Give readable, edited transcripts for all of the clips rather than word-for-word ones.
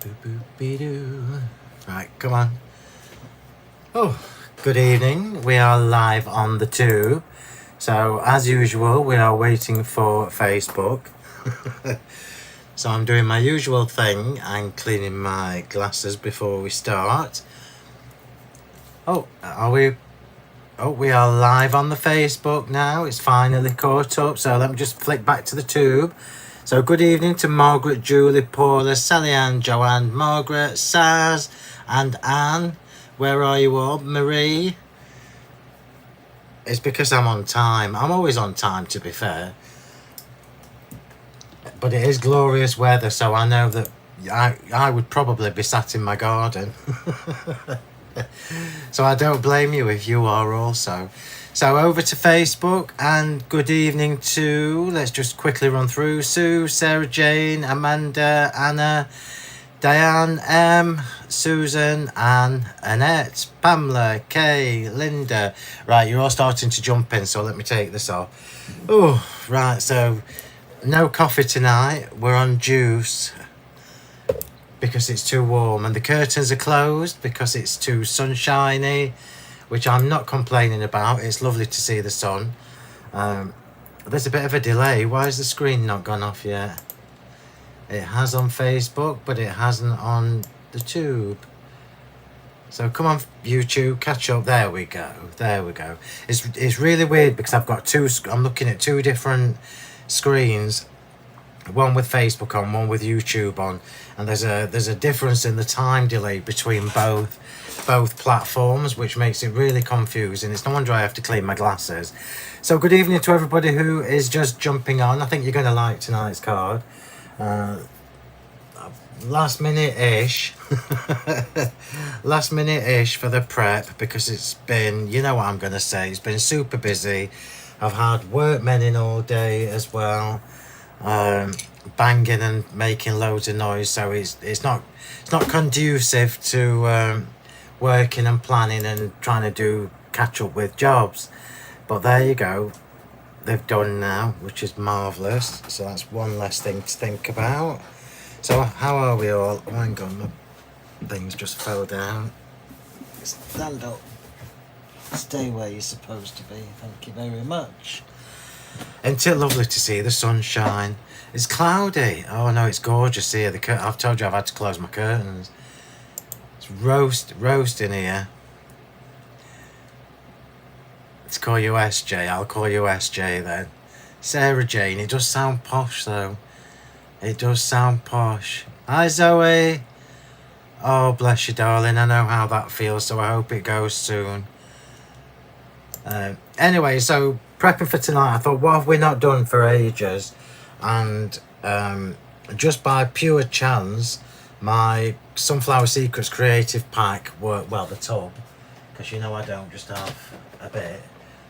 Boop-boop-be-doo. Right, come on. Oh, good evening. We are live on the tube. So, as usual, we are waiting for Facebook. So, I'm doing my usual thing and cleaning my glasses before we start. Oh, are we? Oh, we are live on the Facebook now. It's finally caught up. So, let me just flick back to the tube. So, good evening to Margaret, Julie, Paula, Sally Ann, Joanne, Margaret, Saz, and Anne. Where are you all? Marie? It's because I'm on time. I'm always on time, to be fair. But it is glorious weather, so I know that I would probably be sat in my garden. So I don't blame you if you are also. So over to Facebook, and good evening to, let's just quickly run through, Sue, Sarah Jane, Amanda, Anna, Diane, M, Susan, Anne, Annette, Pamela, Kay, Linda. Right, you're all starting to jump in, so let me take this off. Oh, right, so no coffee tonight. We're on juice because it's too warm, and the curtains are closed because it's too sunshiny, which I'm not complaining about. It's lovely to see the sun. There's a bit of a delay. Why is the screen not gone off yet? It has on Facebook, but it hasn't on the tube. So come on, YouTube, catch up. There we go. There we go. It's really weird because I've got I'm looking at two different screens, one with Facebook on, one with YouTube on, and there's a difference in the time delay between both platforms, which makes it really confusing. It's no wonder I have to clean my glasses. So good evening to everybody who is just jumping on. I think you're going to like tonight's card. Last minute ish for the prep, because it's been, you know what I'm gonna say, it's been super busy. I've had workmen in all day as well, banging and making loads of noise, so it's not conducive to working and planning and trying to do catch up with jobs. But there you go, they've done now, which is marvelous. So that's one less thing to think about. So how are we all? Oh, hang on, my things just fell down. Stand up. Stay where you're supposed to be. Thank you very much. Isn't it lovely to see the sunshine? It's cloudy. Oh no, it's gorgeous here. I've told you I've had to close my curtains. It's roast in here. Let's call you SJ. I'll call you SJ then. Sarah Jane. It does sound posh though. It does sound posh. Hi Zoe. Oh bless you darling. I know how that feels, so I hope it goes soon. Anyway, so prepping for tonight, I thought, what have we not done for ages? And just by pure chance, my Sunflower Secrets creative pack worked, well, the tub, because you know I don't just have a bit.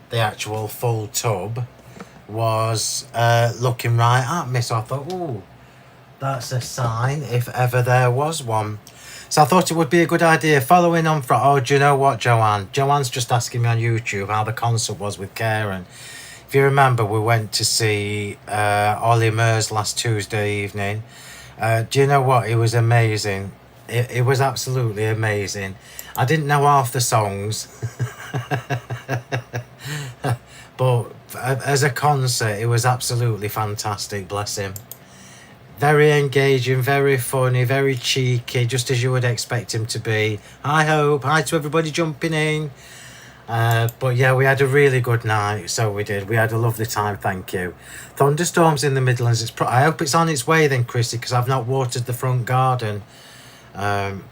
The actual full tub was looking right at me, so I thought, ooh, that's a sign if ever there was one. So I thought it would be a good idea following on from, oh, do you know what, Joanne? Joanne's just asking me on YouTube how the concert was with Karen. If you remember, we went to see Ollie Murs last Tuesday evening. Do you know what? It was amazing. It was absolutely amazing. I didn't know half the songs. But as a concert, it was absolutely fantastic, bless him. Very engaging, very funny, very cheeky, just as you would expect him to be. Hi Hope, hi to everybody jumping in. But yeah, we had a really good night, so we did. We had a lovely time, thank you. Thunderstorms in the Midlands. I hope it's on its way then, Chrissy, because I've not watered the front garden. I've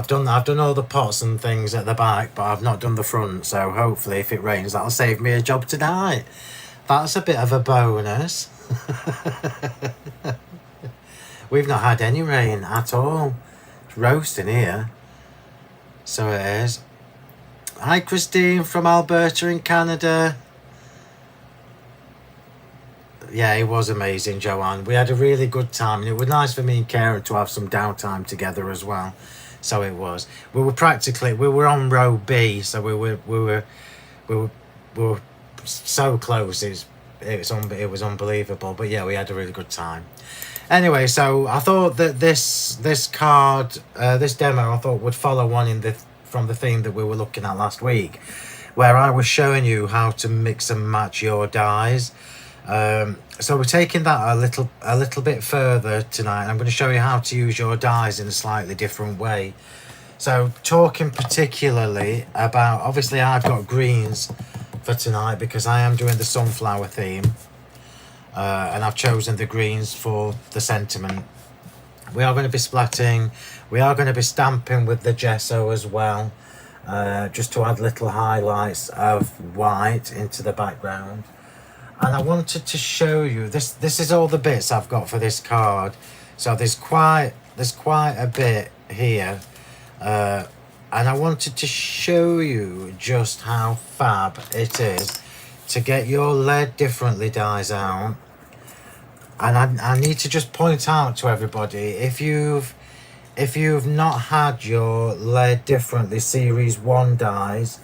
done all the pots and things at the back, but I've not done the front, so hopefully if it rains, that'll save me a job tonight. That's a bit of a bonus. We've not had any rain at all. It's roasting here, so it is. Hi Christine from Alberta in Canada. Yeah, it was amazing, Joanne. We had a really good time, and it was nice for me and Karen to have some downtime together as well. So it was. We were on row B, so we were so close. It was unbelievable. But yeah, we had a really good time. Anyway, so I thought that this card, this demo, I thought would follow one in the from the theme that we were looking at last week, where I was showing you how to mix and match your dies. So we're taking that a little bit further tonight. I'm going to show you how to use your dies in a slightly different way. So talking particularly about, obviously I've got greens for tonight because I am doing the sunflower theme. And I've chosen the greens for the sentiment. We are going to be splatting, we are going to be stamping with the gesso as well, just to add little highlights of white into the background. And I wanted to show you, this is all the bits I've got for this card. So there's quite a bit here, and I wanted to show you just how fab it is to get your lead differently dies out. And I need to just point out to everybody, if you've not had your lead differently series 1 dies,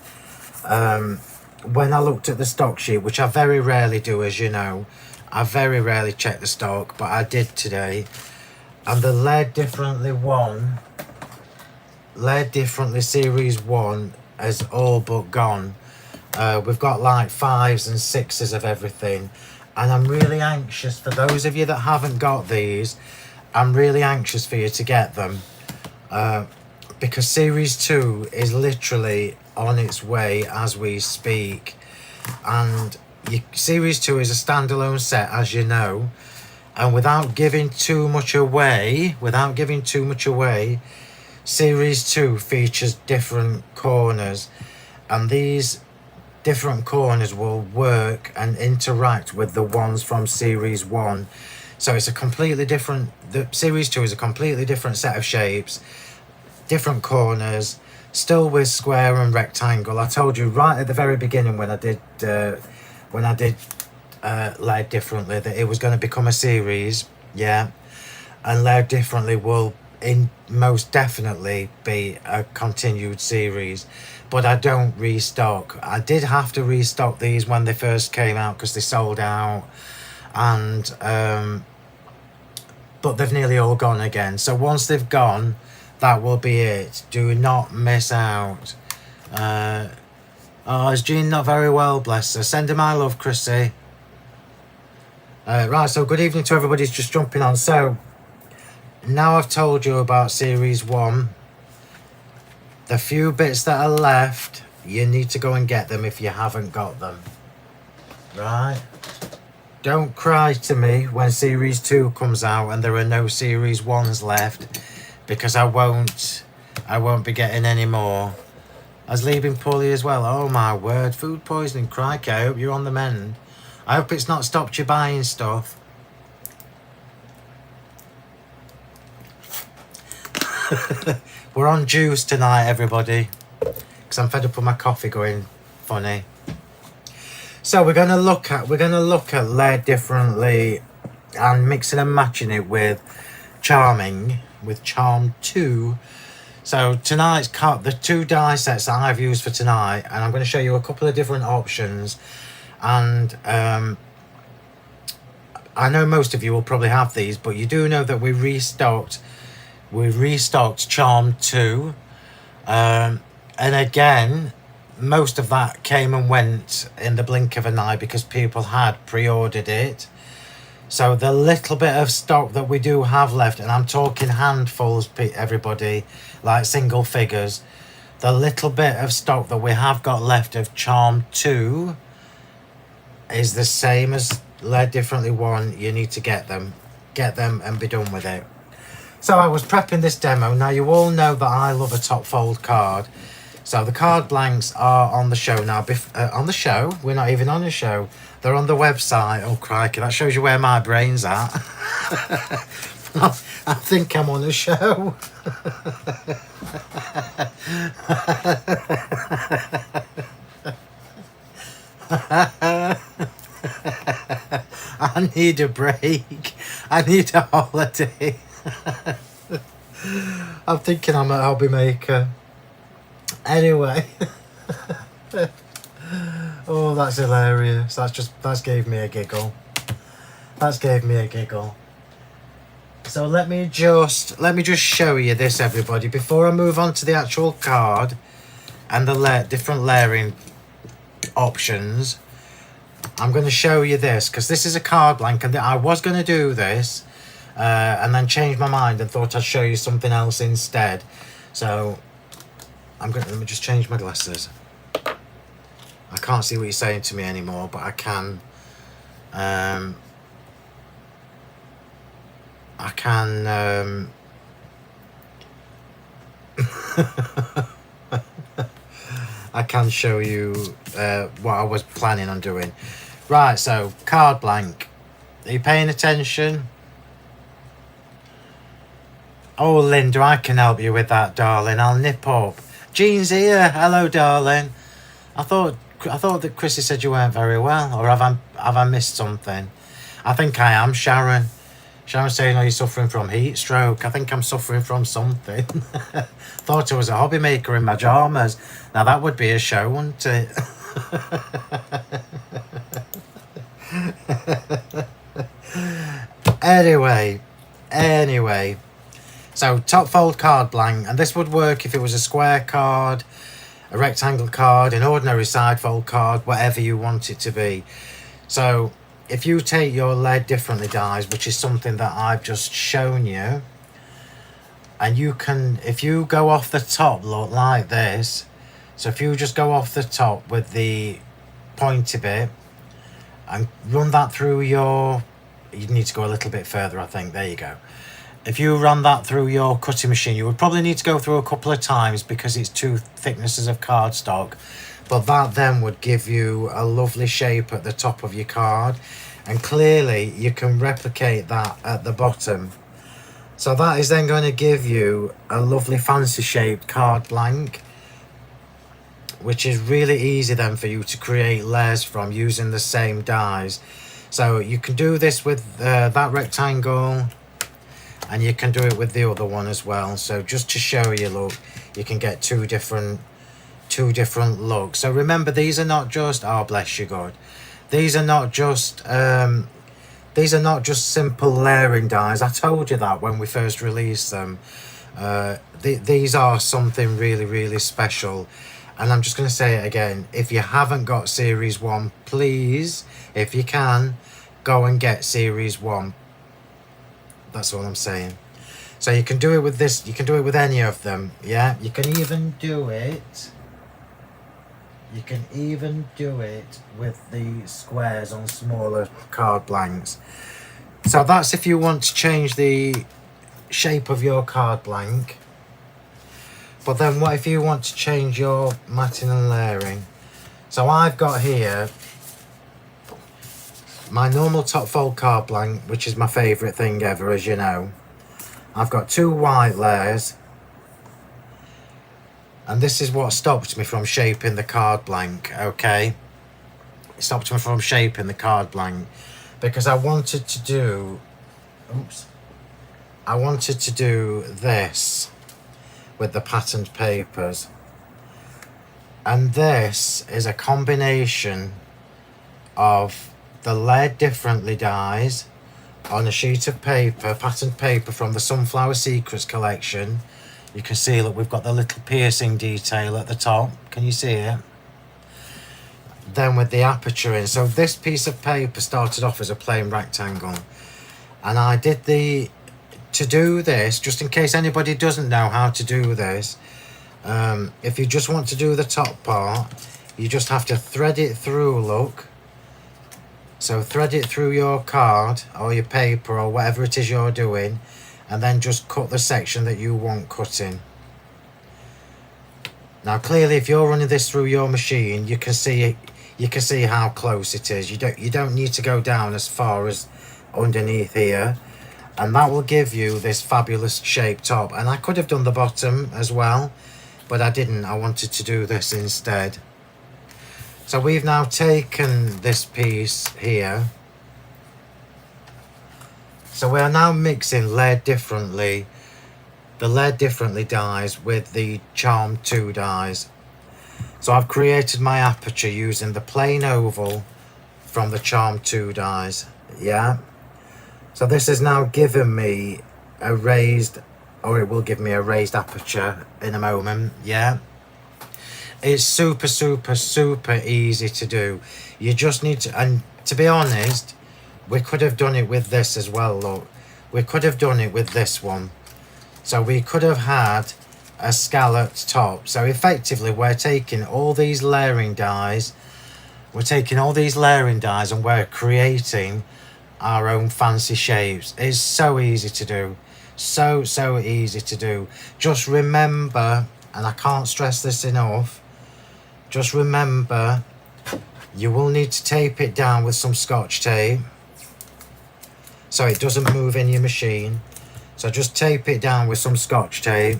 when I looked at the stock sheet, which I very rarely do, as you know, I very rarely check the stock, but I did today, and the lead differently series 1 has all but gone. We've got like 5s and 6s of everything. And I'm really anxious, for those of you that haven't got these, I'm really anxious for you to get them. Because Series 2 is literally on its way as we speak. And Series 2 is a standalone set, as you know. And without giving too much away, Series 2 features different corners. And these different corners will work and interact with the ones from Series 1. So it's a completely different, the Series 2 is a completely different set of shapes, different corners, still with square and rectangle. I told you right at the very beginning when I did Layered Differently that it was going to become a series, yeah, and Layered Differently will most definitely be a continued series. But I don't restock. I did have to restock these when they first came out because they sold out, and but they've nearly all gone again. So once they've gone, that will be it. Do not miss out. Oh, is Jean not very well? Bless her. Send her my love, Chrissy. Right, so good evening to everybody who's just jumping on. So now I've told you about Series 1. The few bits that are left, you need to go and get them if you haven't got them. Right? Don't cry to me when Series 2 comes out and there are no Series 1s left, because I won't be getting any more. Has Lee been poorly as well? Oh my word, food poisoning, crikey, I hope you're on the mend. I hope it's not stopped you buying stuff. We're on juice tonight, everybody, because I'm fed up with my coffee going funny. So we're gonna look at Layered Differently and mixing and matching it with Charm 2. So tonight's the 2 die sets that I've used for tonight, and I'm going to show you a couple of different options. And I know most of you will probably have these, but you do know that we restocked Charm 2, and again most of that came and went in the blink of an eye because people had pre-ordered it. So the little bit of stock that we do have left, and I'm talking handfuls, everybody, like single figures, the little bit of stock that we have got left of Charm 2 is the same as Layered Differently 1. You need to get them and be done with it. So I was prepping this demo. Now you all know that I love a top fold card. So the card blanks are on the show now. On the show? We're not even on the show. They're on the website. Oh crikey, that shows you where my brain's at. I think I'm on a show. I need a break. I need a holiday. I'm thinking I'm a hobby maker. Anyway. Oh, that's hilarious. That's gave me a giggle. So let me just show you this, everybody, before I move on to the actual card and the different layering options. I'm going to show you this because this is a card blank, and I was going to do this and then changed my mind and thought I'd show you something else instead. So let me just change my glasses. I can't see what you're saying to me anymore, but I can. I can show you what I was planning on doing. Right, so card blank. Are you paying attention? Oh, Linda, I can help you with that, darling. I'll nip up. Jean's here. Hello, darling. I thought that Chrissy said you weren't very well, or have I missed something? I think I am, Sharon. Sharon's saying, are you suffering from heat stroke? I think I'm suffering from something. Thought I was a hobby maker in my pyjamas. Now that would be a show, wouldn't it? Anyway. So top fold card blank, and this would work if it was a square card, a rectangle card, an ordinary side fold card, whatever you want it to be. So if you take your lead differently dies, which is something that I've just shown you, and you can, if you go off the top, look like this. So if you just go off the top with the pointy bit and run that through your, you need to go a little bit further, I think. There you go. If you run that through your cutting machine, you would probably need to go through a couple of times because it's two thicknesses of cardstock. But that then would give you a lovely shape at the top of your card. And clearly you can replicate that at the bottom. So that is then going to give you a lovely fancy shaped card blank, which is really easy then for you to create layers from using the same dies. So you can do this with that rectangle, and you can do it with the other one as well. So just to show you, look, you can get two different looks. So remember, these are not just, oh bless you God, these are not just simple layering dies. I told you that when we first released them. These are something really, really special. And I'm just going to say it again, if you haven't got series 1, please, if you can, go and get series 1. That's all I'm saying. So you can do it with this, you can do it with any of them. Yeah, you can even do it with the squares on smaller card blanks. So that's if you want to change the shape of your card blank. But then what if you want to change your matting and layering? So I've got here my normal top fold card blank, which is my favourite thing ever, as you know. I've got 2 white layers, and this is what stopped me from shaping the card blank, okay? It stopped me from shaping the card blank because I wanted to do this with the patterned papers. And this is a combination of the lead differently dies on a sheet of paper, patterned paper from the Sunflower Secrets collection. You can see, look, we've got the little piercing detail at the top. Can you see it? Then with the aperture in. So this piece of paper started off as a plain rectangle. And I did to do this, just in case anybody doesn't know how to do this, if you just want to do the top part, you just have to thread it through, look. So thread it through your card or your paper or whatever it is you're doing, and then just cut the section that you want cutting. Now clearly if you're running this through your machine, you can see how close it is. You don't need to go down as far as underneath here, and that will give you this fabulous shape top. And I could have done the bottom as well, but I didn't. I wanted to do this instead. So we've now taken this piece here. So we are now mixing lead differently, the lead differently dies with the Charm 2 dies. So I've created my aperture using the plain oval from the Charm 2 dies. Yeah. So this has now given me a raised, or it will give me a raised aperture in a moment. Yeah, it's super easy to do. You just need to, and to be honest, we could have done it with this as well. Look, we could have done it with this one. So we could have had a scalloped top. So effectively we're taking all these layering dies, and we're creating our own fancy shapes. It's so easy to do. So easy to do. Just remember, and I can't stress this enough, just remember you will need to tape it down with some Scotch tape so it doesn't move in your machine. So just tape it down with some Scotch tape.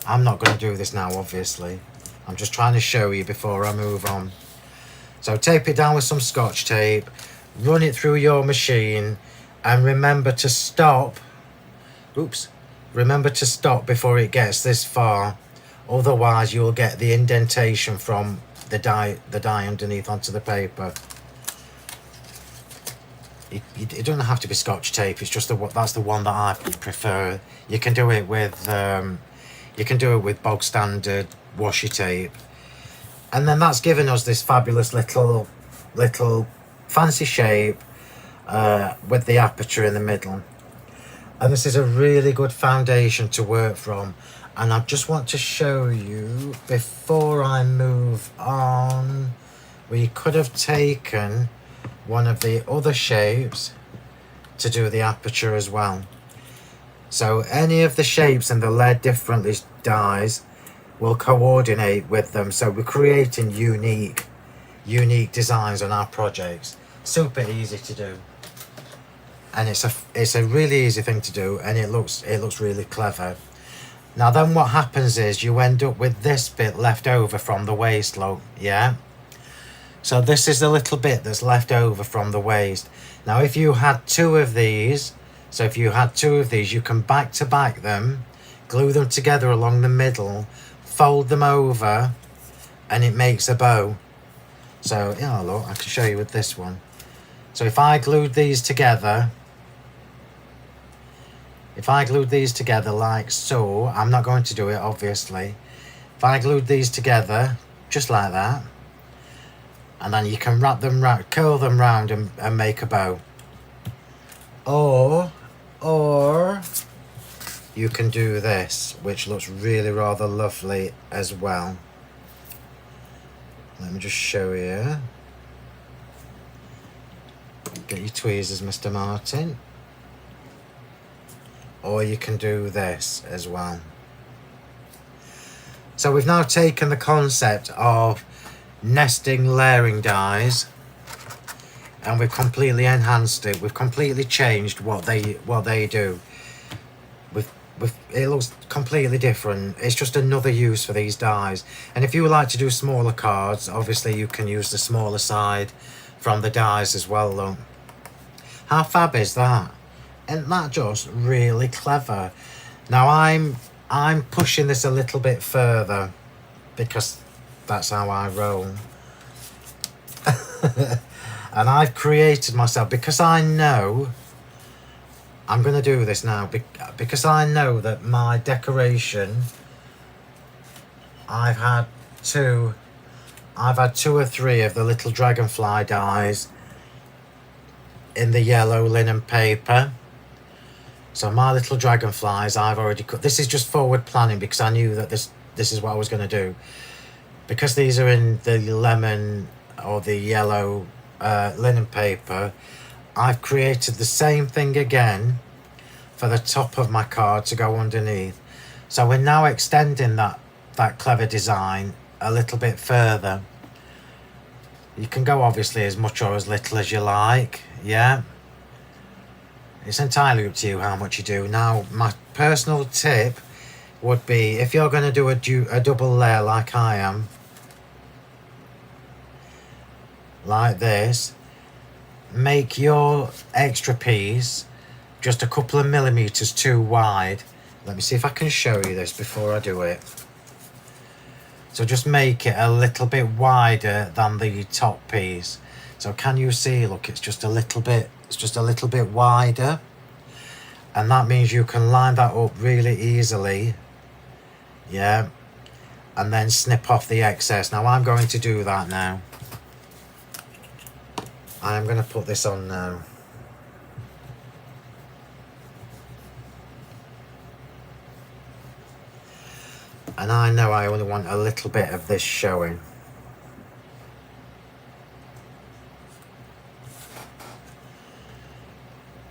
I'm not going to do this now, obviously. I'm just trying to show you before I move on. So tape it down with some Scotch tape, run it through your machine, and remember to stop. Oops. Remember to stop before it gets this far. Otherwise, you'll get the indentation from the dye underneath onto the paper. It doesn't have to be Scotch tape. It's just that's the one that I prefer. You can do it with bog standard washi tape, and then that's given us this fabulous little fancy shape with the aperture in the middle. And this is a really good foundation to work from. And I just want to show you before I move on, we could have taken one of the other shapes to do the aperture as well. So any of the shapes in the lead differently dies will coordinate with them. So we're creating unique designs on our projects. Super easy to do. And it's a really easy thing to do, and it looks really clever. Now then what happens is you end up with this bit left over from the waist, look, yeah? So this is the little bit that's left over from the waist. Now if you had two of these, you can back to back them, glue them together along the middle, fold them over, and it makes a bow. So, yeah, look, I can show you with this one. So if I glued these together like so, I'm not going to do it, obviously. If I glued these together, just like that, and then you can wrap them round, curl them round and make a bow. Or you can do this, which looks really rather lovely as well. Let me just show you. Get your tweezers, Mr. Martin. Or you can do this as well. So we've now taken the concept of nesting layering dies and we've completely enhanced it. We've completely changed what they do. It looks completely different. It's just another use for these dies. And if you would like to do smaller cards, obviously you can use the smaller side from the dies as well, though. How fab is that? Isn't that just really clever? Now I'm pushing this a little bit further because that's how I roll. And I've created myself, because I know I'm going to do this now, because I know that my decoration, I've had two or three of the little dragonfly dies in the yellow linen paper. So my little dragonflies I've already cut. This is just forward planning because I knew that this is what I was going to do. Because these are in the lemon or the yellow linen paper, I've created the same thing again for the top of my card to go underneath. So we're now extending that clever design a little bit further. You can go obviously as much or as little as you like, yeah. It's entirely up to you how much you do. Now, my personal tip would be, if you're going to do a double layer like I am, like this, make your extra piece just a couple of millimeters too wide. Let me see if I can show you this before I do it. So just make it a little bit wider than the top piece. So can you see, look, it's just a little bit wider. And that means you can line that up really easily. Yeah. And then snip off the excess. Now I'm going to do that now. I'm going to put this on now. And I know I only want a little bit of this showing.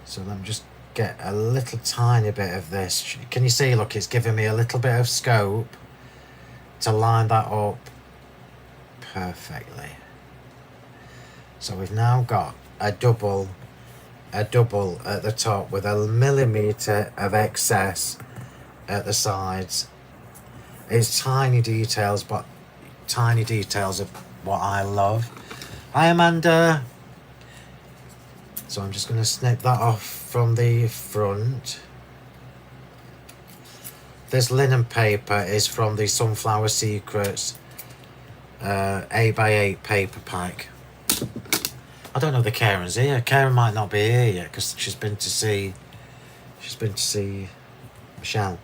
So let me just get a little tiny bit of this. Can you see, look, it's giving me a little bit of scope to line that up perfectly. So we've now got a double at the top with a millimetre of excess at the sides. It's tiny details, but tiny details are what I love. Hi Amanda. So I'm just going to snip that off from the front. This linen paper is from the Sunflower Secrets 8x8 paper pack. I don't know if Karen's here. Karen might not be here yet because she's been to see Michelle.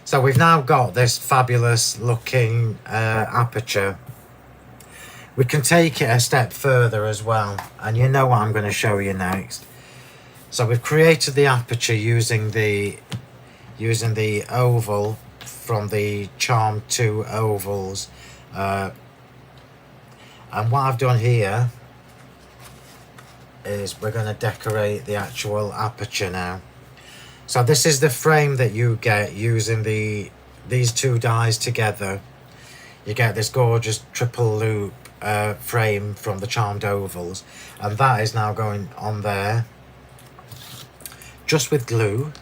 So we've now got this fabulous looking aperture. We can take it a step further as well, and you know what I'm going to show you next. So we've created the aperture using the oval from the Charm 2 ovals, and what I've done here is we're going to decorate the actual aperture now. So this is the frame that you get using these two dies together. You get this gorgeous triple loop frame from the Charmed Ovals, and that is now going on there just with glue,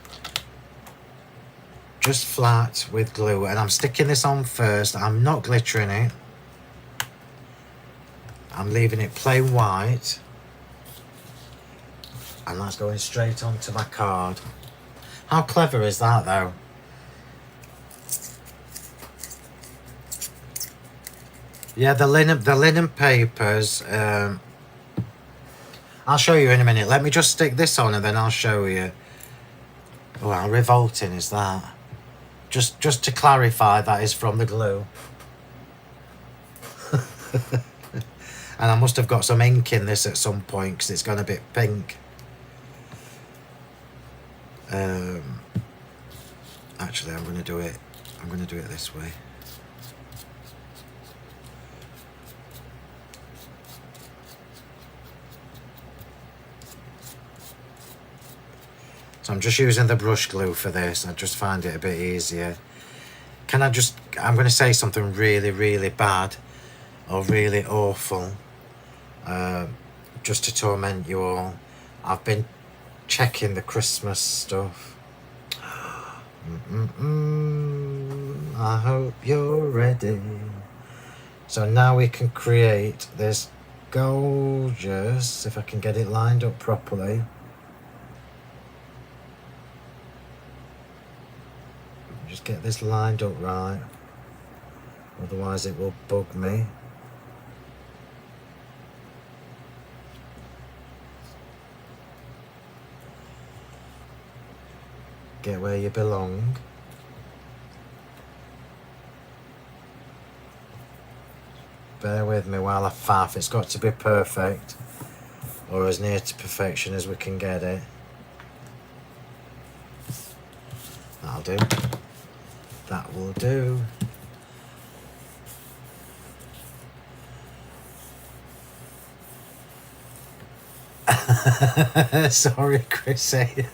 just flat with glue, and I'm sticking this on first. I'm not glittering it, I'm leaving it plain white, and that's going straight onto my card. How clever is that though? Yeah, the linen papers, I'll show you in a minute. Let me just stick this on and then I'll show you. Oh, how revolting is that? Just to clarify, that is from the glue. And I must have got some ink in this at some point because it's gone a bit pink. Actually, I'm going to do it this way. So I'm just using the brush glue for this. I just find it a bit easier. I'm going to say something really, really bad or really awful, just to torment you all. I've been checking the Christmas stuff. I hope you're ready. So now we can create this gorgeous, if I can get it lined up properly. Just get this lined up right, otherwise it will bug me. Get where you belong. Bear with me while I faff. It's got to be perfect, or as near to perfection as we can get it. That'll do. That will do. Sorry, Chrissy.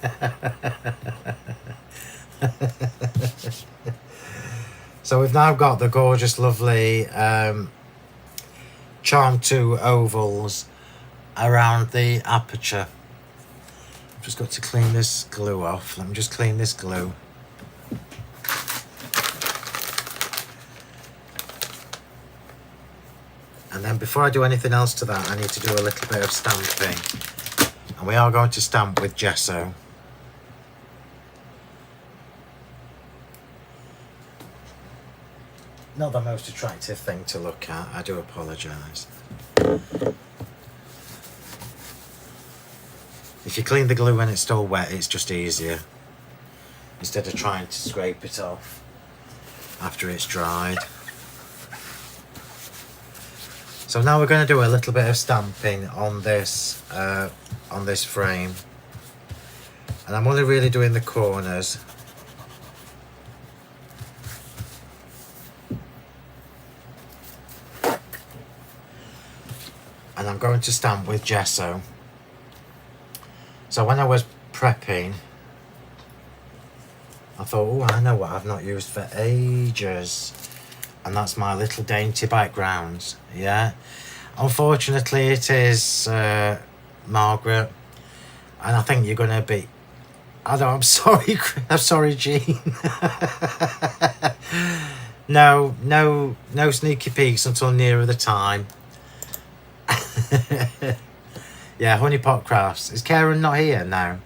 So we've now got the gorgeous, lovely Charm 2 ovals around the aperture. I've just got to clean this glue off. Let me just clean this glue. And then before I do anything else to that, I need to do a little bit of stamping. And we are going to stamp with gesso. Not the most attractive thing to look at, I do apologise. If you clean the glue when it's still wet, it's just easier. instead of trying to scrape it off after it's dried. So now we're going to do a little bit of stamping on this frame, and I'm only really doing the corners. And I'm going to stamp with gesso. So when I was prepping, I thought, oh, I know what I've not used for ages, and that's my little dainty backgrounds. Yeah, unfortunately it is Margaret, and I think you're gonna be, I know, I'm sorry, I'm sorry, Jean. No sneaky peeks until nearer the time. Yeah, Honeypot Crafts. Is Karen not here now?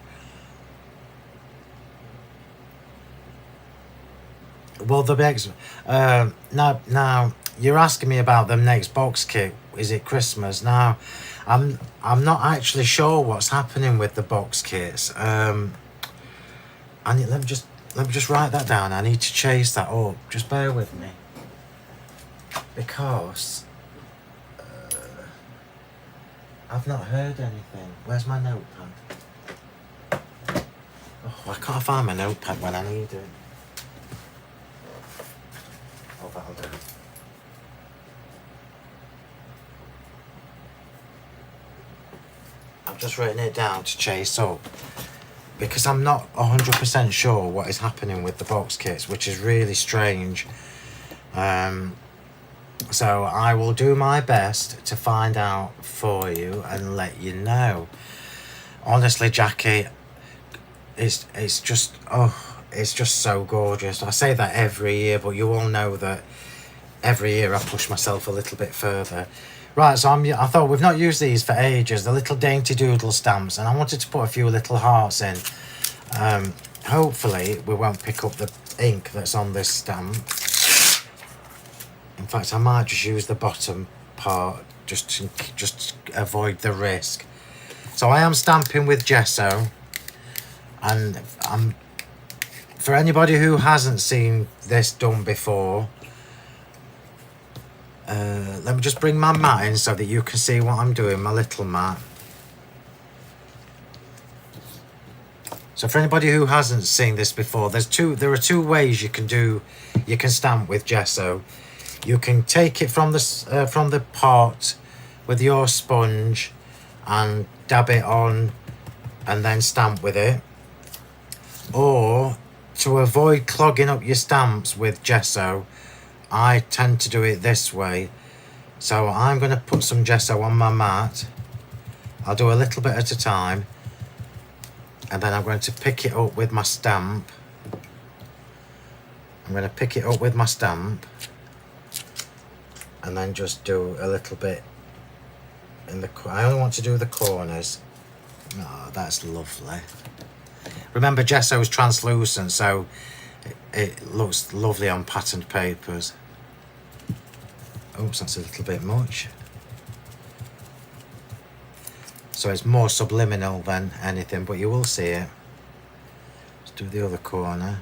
Well, the next now you're asking me about the next box kit. Is it Christmas? Now I'm not actually sure what's happening with the box kits. Let me just write that down. I need to chase that up. Just bear with me, because I've not heard anything. Where's my notepad? Oh, why can't I find my notepad when I need it? Oh, that'll do. I've just written it down to chase up, because I'm not 100% sure what is happening with the box kits, which is really strange. So I will do my best to find out for you and let you know. Honestly, Jackie, it's just so gorgeous. I say that every year, but you all know that every year I push myself a little bit further. Right, so I thought we've not used these for ages, the little dainty doodle stamps, and I wanted to put a few little hearts in. Hopefully we won't pick up the ink that's on this stamp. In fact, I might just use the bottom part just to avoid the risk. So I am stamping with gesso, and for anybody who hasn't seen this done before, let me just bring my mat in so that you can see what I'm doing, my little mat. So for anybody who hasn't seen this before, there are two ways you can stamp with gesso. You can take it from the pot with your sponge and dab it on and then stamp with it. Or, to avoid clogging up your stamps with gesso, I tend to do it this way. So I'm going to put some gesso on my mat. I'll do a little bit at a time, and then I'm going to pick it up with my stamp. I'm going to pick it up with my stamp, and then just do a little bit in the, I only want to do the corners. Oh, that's lovely. Remember, gesso is translucent, so it looks lovely on patterned papers. Oops, that's a little bit much. So it's more subliminal than anything, but you will see it. Let's do the other corner.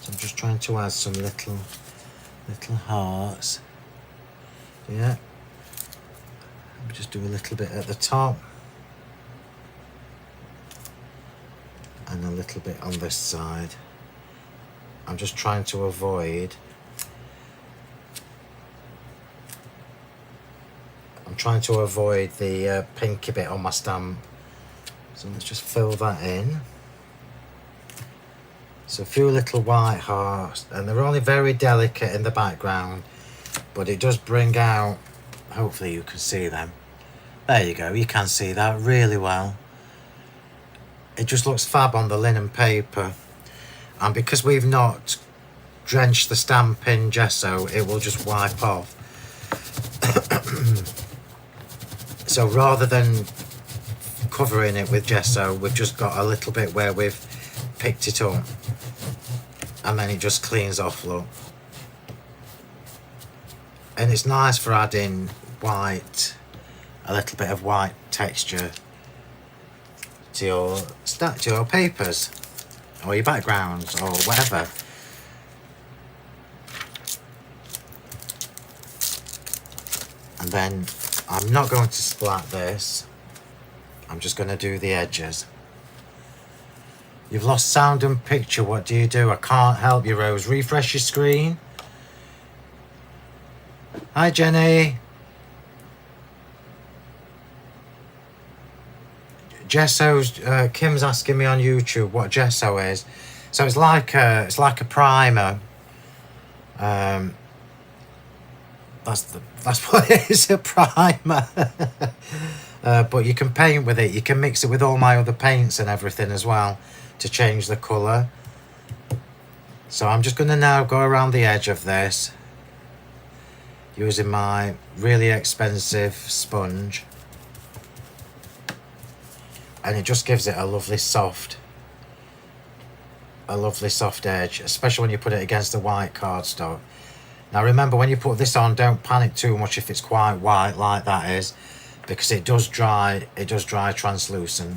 So I'm just trying to add some little hearts. Yeah. Let me just do a little bit at the top. And a little bit on this side. I'm just trying to avoid. I'm trying to avoid the pinky bit on my stamp. So let's just fill that in. So a few little white hearts, and they're only very delicate in the background, but it does bring out, hopefully you can see them. There you go, you can see that really well. It just looks fab on the linen paper, and because we've not drenched the stamp in gesso, it will just wipe off. So rather than covering it with gesso, we've just got a little bit where we've picked it up, and then it just cleans off, look. And it's nice for adding white, a little bit of white texture to your papers or your backgrounds or whatever. And then I'm not going to splat this. I'm just going to do the edges. You've lost sound and picture. What do you do? I can't help you, Rose. Refresh your screen. Hi, Jenny. Gesso's Kim's asking me on YouTube what gesso is. So it's like a primer. That's what it is, a primer. But you can paint with it. You can mix it with all my other paints and everything as well to change the colour. So I'm just going to now go around the edge of this using my really expensive sponge, and it just gives it a lovely soft edge, especially when you put it against the white cardstock. Now remember, when you put this on, don't panic too much if it's quite white like that is, because it does dry translucent.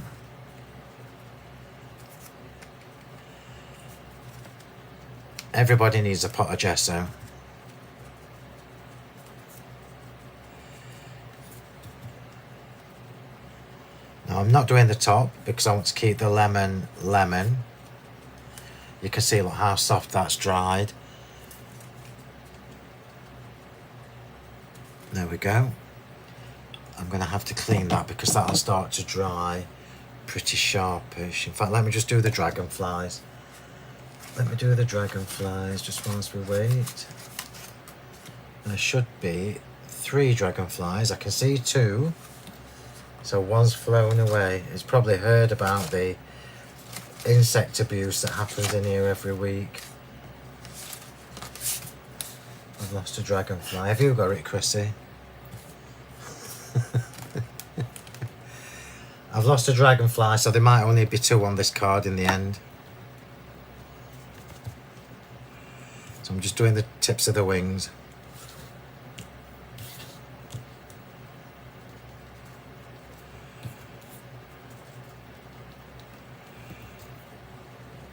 Everybody needs a pot of gesso. Now I'm not doing the top because I want to keep the lemon. You can see, look how soft that's dried. There we go. I'm going to have to clean that because that'll start to dry pretty sharpish. In fact, let me just do the dragonflies. Just whilst we wait. There should be 3 dragonflies. I can see 2. So one's flown away. It's probably heard about the insect abuse that happens in here every week. I've lost a dragonfly. Have you got it, Chrissy? I've lost a dragonfly, so there might only be 2 on this card in the end. So I'm just doing the tips of the wings.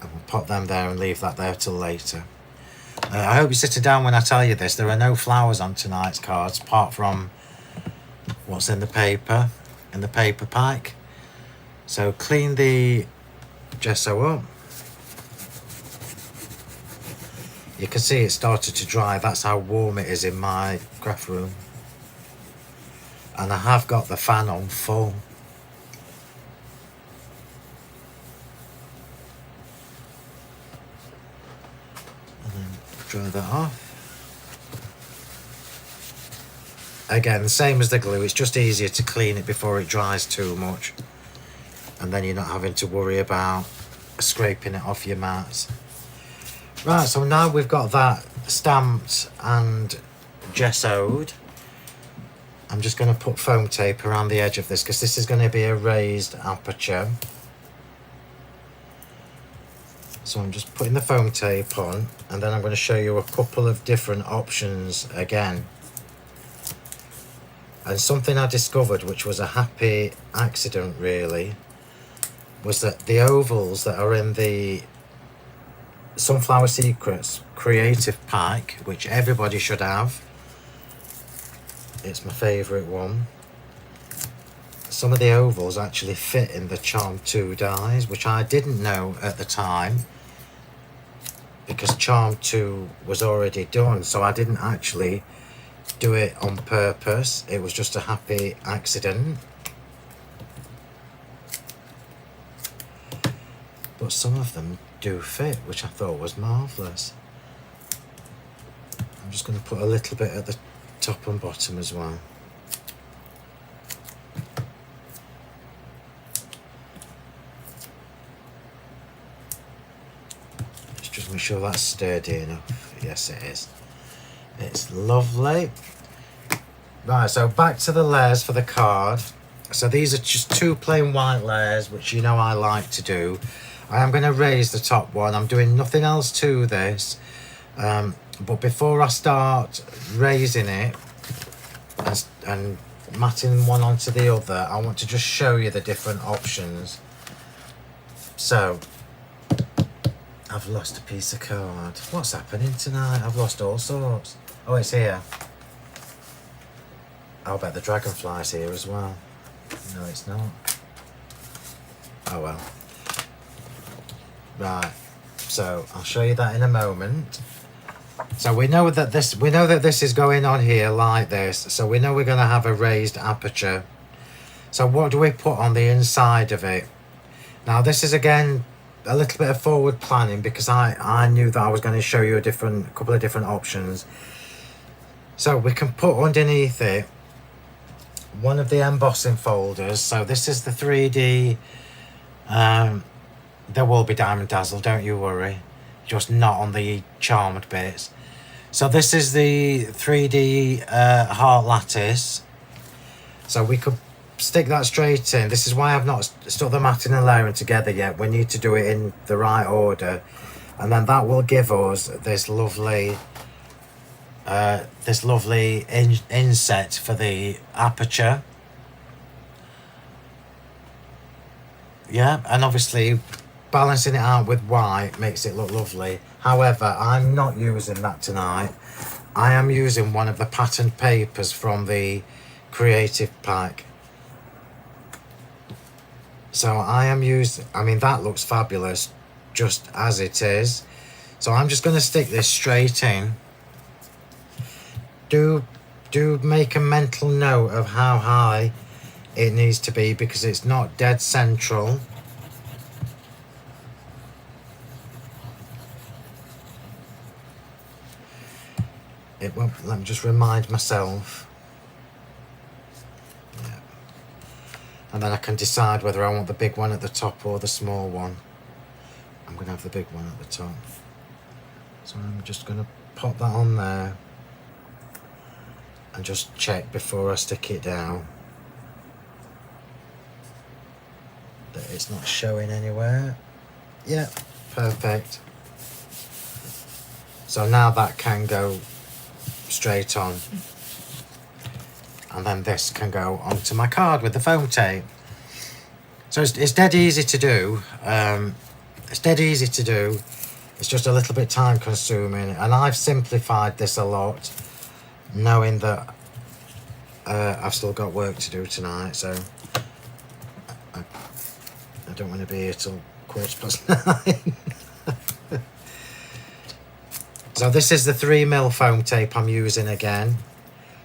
And we'll pop them there and leave that there till later. I hope you're sitting down when I tell you this. There are no flowers on tonight's cards apart from what's in the paper pack. So clean the gesso up. You can see it started to dry. That's how warm it is in my craft room. And I have got the fan on full. And then dry that off. Again, the same as the glue. It's just easier to clean it before it dries too much. And then you're not having to worry about scraping it off your mats. Right, so now we've got that stamped and gessoed. I'm just going to put foam tape around the edge of this because this is going to be a raised aperture. So I'm just putting the foam tape on, and then I'm going to show you a couple of different options again. And something I discovered, which was a happy accident really, was that the ovals that are in the Sunflower Secrets Creative Pack, which everybody should have, it's my favourite one. Some of the ovals actually fit in the Charm 2 dies, which I didn't know at the time because Charm 2 was already done, so I didn't actually do it on purpose. It was just a happy accident. But some of them do fit, which I thought was marvellous. I'm just going to put a little bit at the top and bottom as well. Let's just make sure that's sturdy enough. Yes, it is. It's lovely. Right, so back to the layers for the card. So these are just 2 plain white layers, which you know I like to do. I am going to raise the top one. I'm doing nothing else to this. But before I start raising it and matting one onto the other, I want to just show you the different options. So I've lost a piece of card. What's happening tonight? I've lost all sorts. Oh, it's here. I'll bet the dragonfly's here as well. No, it's not. Oh well. Right. So I'll show you that in a moment. So we know that this is going on here like this. So we know we're going to have a raised aperture. So what do we put on the inside of it? Now this is again a little bit of forward planning, because I knew that I was going to show you a couple of different options. So we can put underneath it one of the embossing folders. So this is the 3D. There will be Diamond Dazzle, don't you worry. Just not on the charmed bits. So this is the 3D heart lattice. So we could stick that straight in. This is why I've not stuck the matting and layering together yet. We need to do it in the right order, and then that will give us this lovely inset for the aperture. Yeah, and obviously balancing it out with white makes it look lovely. However, I'm not using that tonight. I am using one of the patterned papers from the creative pack. So I mean, that looks fabulous just as it is. So I'm just going to stick this straight in. Do make a mental note of how high it needs to be, because it's not dead central. It won't. Let me just remind myself. Yeah. And then I can decide whether I want the big one at the top or the small one. I'm going to have the big one at the top. So I'm just going to pop that on there and just check before I stick it down that it's not showing anywhere. Yeah, perfect. So now that can go straight on, and then this can go onto my card with the foam tape. So it's dead easy to do. It's dead easy to do. It's just a little bit time consuming, and I've simplified this a lot, knowing that I've still got work to do tonight. So I don't want to be here till 9:15. So this is the 3mm foam tape I'm using again.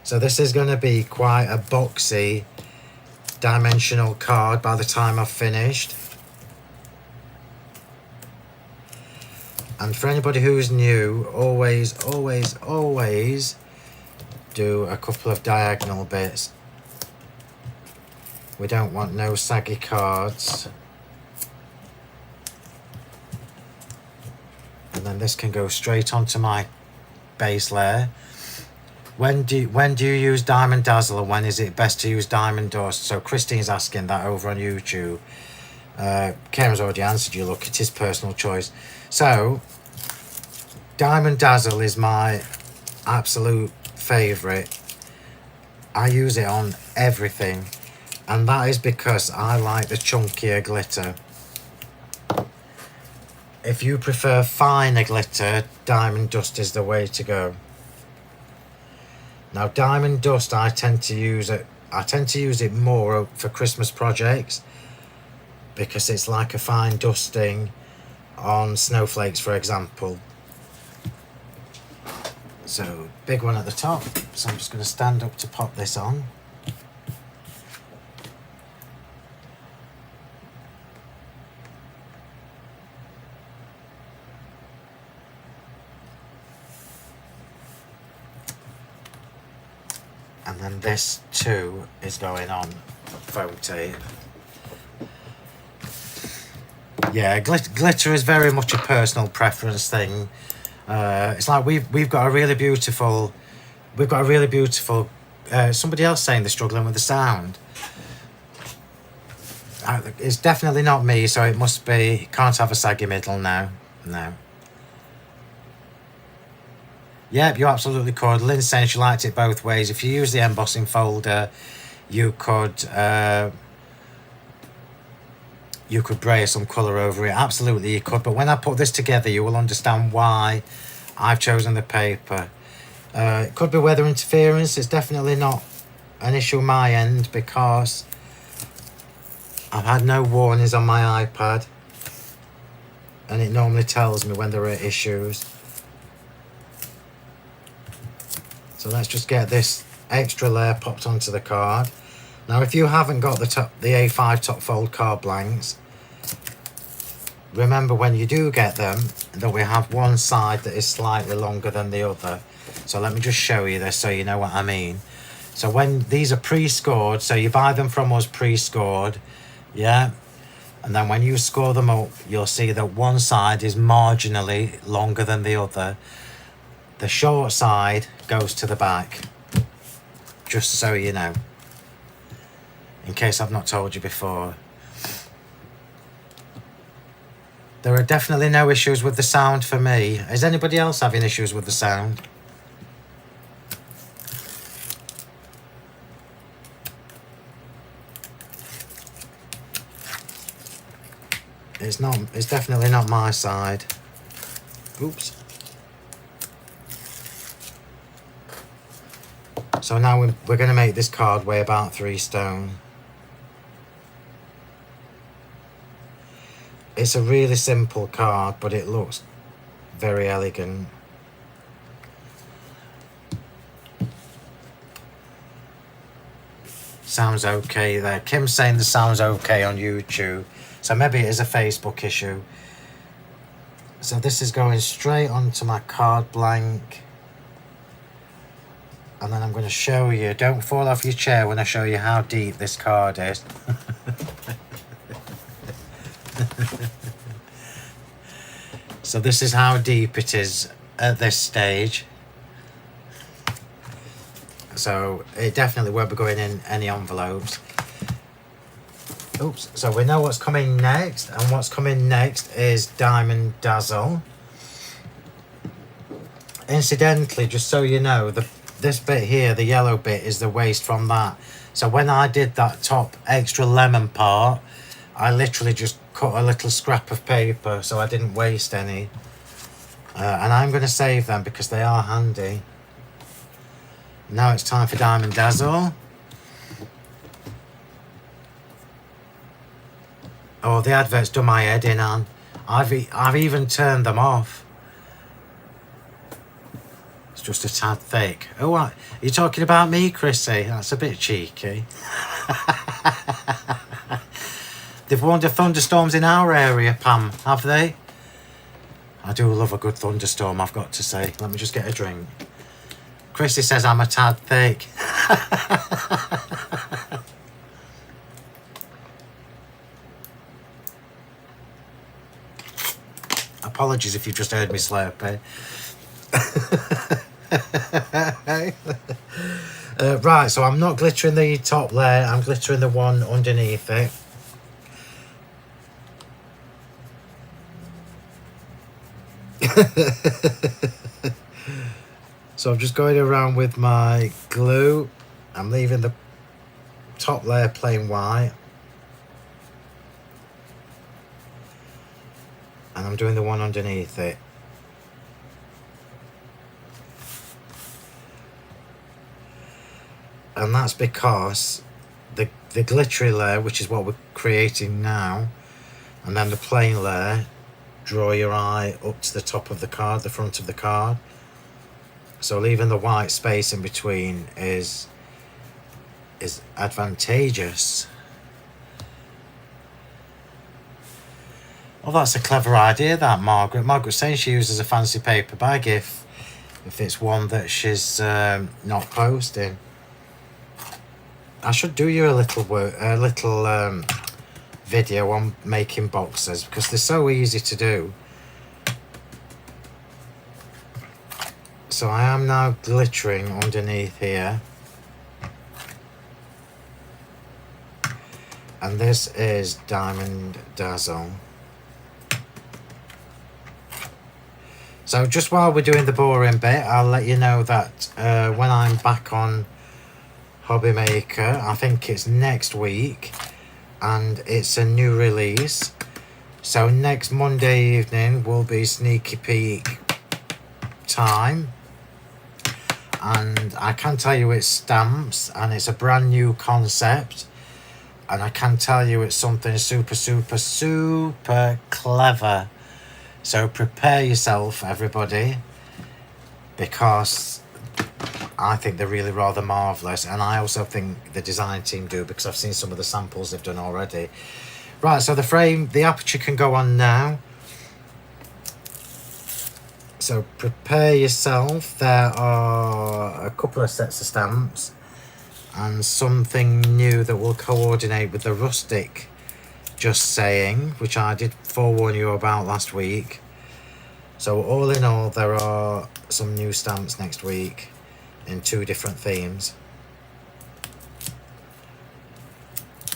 So this is going to be quite a boxy dimensional card by the time I've finished. And for anybody who's new, always do a couple of diagonal bits. We don't want no saggy cards. And then this can go straight onto my base layer. When do you use Diamond Dazzle, and when is it best to use Diamond Dust? So Christine's asking that over on YouTube. Kieran's already answered you. Look, it's his personal choice. So Diamond Dazzle is my absolute favourite. I use it on everything, and that is because I like the chunkier glitter. If you prefer finer glitter, Diamond Dust is the way to go. Now, Diamond Dust, I tend to use it more for Christmas projects, because it's like a fine dusting on snowflakes, for example. So, big one at the top. So I'm just going to stand up to pop this on. And then this too is going on foam tape. Yeah, glitter is very much a personal preference thing. It's like we've got a really beautiful. Somebody else saying they're struggling with the sound. It's definitely not me, so it must be. Can't have a saggy middle now. No. Yep, you absolutely could. Lynn saying she liked it both ways. If you use the embossing folder, you could you could brayer some colour over it. Absolutely you could. But when I put this together, you will understand why I've chosen the paper. It could be weather interference. It's definitely not an issue on my end because I've had no warnings on my iPad. And it normally tells me when there are issues. So let's just get this extra layer popped onto the card. Now if you haven't got the A5 top fold card blanks, remember when you do get them that we have one side that is slightly longer than the other. So let me just show you this so you know what I mean. So when these are pre-scored, so you buy them from us pre-scored, yeah, and then when you score them up, you'll see that one side is marginally longer than the other. The short side goes to the back, just so you know, in case I've not told you before. There are definitely no issues with the sound for me. Is anybody else having issues with the sound? It's definitely not my side. Oops. So now we're going to make this card weigh about 3 stone. It's a really simple card, but it looks very elegant. Sounds okay there. Kim's saying the sound's okay on YouTube. So maybe it is a Facebook issue. So this is going straight onto my card blank. And then I'm going to show you. Don't fall off your chair when I show you how deep this card is. So this is how deep it is at this stage. So it definitely won't be going in any envelopes. Oops. So we know what's coming next, and what's coming next is Diamond Dazzle. Incidentally, just so you know, this bit here, the yellow bit, is the waste from that. So when I did that top extra lemon part, I literally just cut a little scrap of paper, so I didn't waste any. And I'm going to save them because they are handy. Now it's time for Diamond Dazzle. Oh, the advert's done my head in, Anne. I've even turned them off. It's just a tad thick. Oh, what? Are you talking about me, Chrissy? That's a bit cheeky. They've warned of thunderstorms in our area, Pam, have they? I do love a good thunderstorm, I've got to say. Let me just get a drink. Chrissy says I'm a tad thick. Apologies if you just heard me slurping. Right, so I'm not glittering the top layer, I'm glittering the one underneath it. So I'm just going around with my glue. I'm leaving the top layer plain white. And I'm doing the one underneath it. And that's because the glittery layer, which is what we're creating now, and then the plain layer, draw your eye up to the top of the card, the front of the card. So leaving the white space in between is advantageous. Well, that's a clever idea, that, Margaret. Margaret's saying she uses a fancy paper bag if it's one that she's not posting. I should do you a little video on making boxes because they're so easy to do. So I am now glittering underneath here. And this is Diamond Dazzle. So just while we're doing the boring bit, I'll let you know that when I'm back on Hobby Maker, I think it's next week, and it's a new release. So next Monday evening will be sneaky peek time, and I can tell you it's stamps and it's a brand new concept, and I can tell you it's something super clever. So prepare yourself, everybody, because I think they're really rather marvellous, and I also think the design team do, because I've seen some of the samples they've done already. Right, so the frame, the aperture can go on now. So prepare yourself. There are a couple of sets of stamps and something new that will coordinate with the rustic just saying, which I did forewarn you about last week. So all in all, there are some new stamps next week in 2 different themes.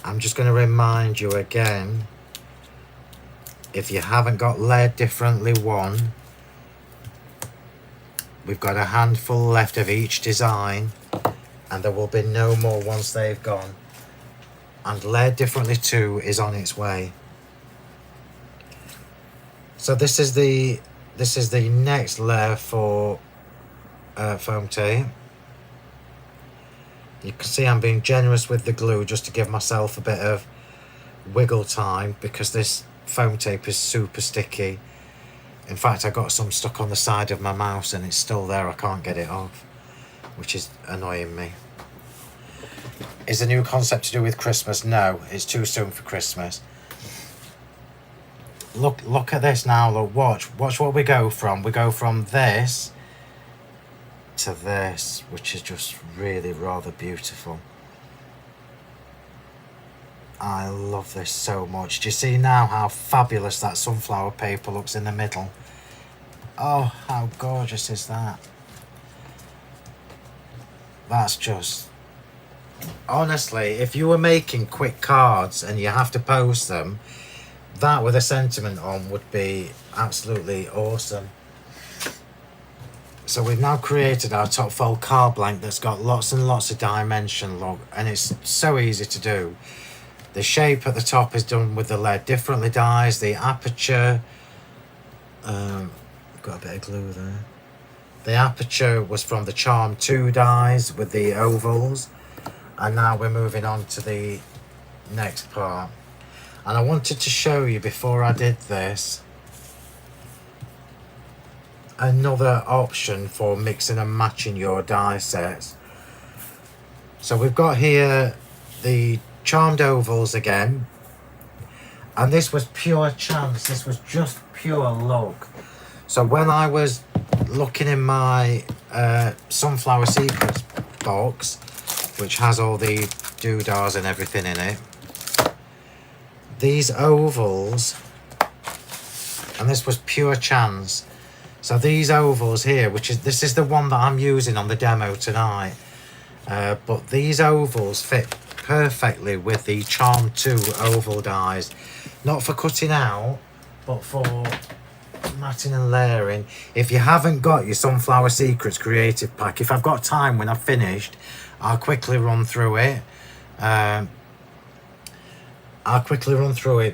I'm just going to remind you again, if you haven't got Layered Differently 1, we've got a handful left of each design, and there will be no more once they've gone. And Layered Differently 2 is on its way. So this is the next layer for foam tape. You can see I'm being generous with the glue just to give myself a bit of wiggle time, because this foam tape is super sticky. In fact, I got some stuck on the side of my mouse and it's still there. I can't get it off, which is annoying me. Is the new concept to do with Christmas? No, it's too soon for Christmas. Look at this now. Look, watch what we go from. We go from this to this, which is just really rather beautiful. I love this so much. Do you see now how fabulous that sunflower paper looks in the middle? Oh, how gorgeous is that? That's just... Honestly, if you were making quick cards and you have to post them, that with a sentiment on would be absolutely awesome. So we've now created our top fold card blank that's got lots and lots of dimension, look, and it's so easy to do. The shape at the top is done with the Layered Differently dies, the aperture, got a bit of glue there. The aperture was from the Charm 2 dies with the ovals, and now we're moving on to the next part. And I wanted to show you, before I did this, another option for mixing and matching your die sets. So we've got here the Charmed ovals again, and this was pure chance. This was just pure luck. So when I was looking in my Sunflower Secrets box, which has all the doodahs and everything in it, these ovals, and this was pure chance. So these ovals here, this is the one that I'm using on the demo tonight, but these ovals fit perfectly with the Charm 2 oval dies, not for cutting out, but for matting and layering. If you haven't got your Sunflower Secrets creative pack, if I've got time when I've finished, I'll quickly run through it.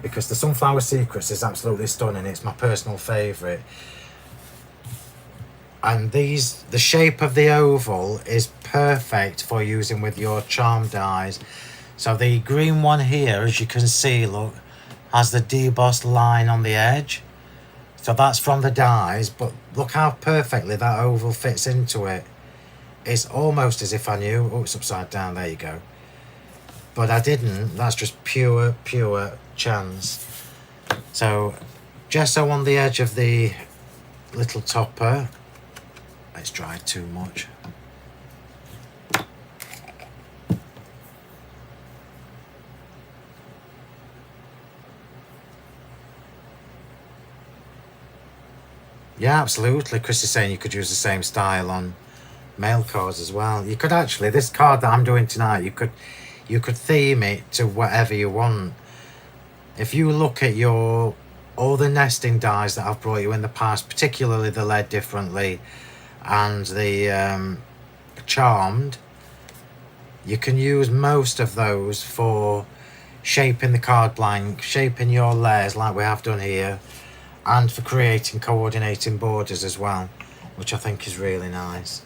Because the Sunflower Secrets is absolutely stunning. It's my personal favourite. And the shape of the oval is perfect for using with your charm dies. So the green one here, as you can see, look, has the debossed line on the edge. So that's from the dies, but look how perfectly that oval fits into it. It's almost as if I knew. Oh, it's upside down, there you go. But I didn't. That's just pure chance. So gesso on the edge of the little topper. It's dried too much. Yeah, absolutely. Chris is saying you could use the same style on mail cards as well. You could actually, this card that I'm doing tonight, you could theme it to whatever you want. If you look at all the nesting dies that I've brought you in the past, particularly the Layered Differently and the Charmed, you can use most of those for shaping the card blank, shaping your layers like we have done here, and for creating coordinating borders as well, which I think is really nice.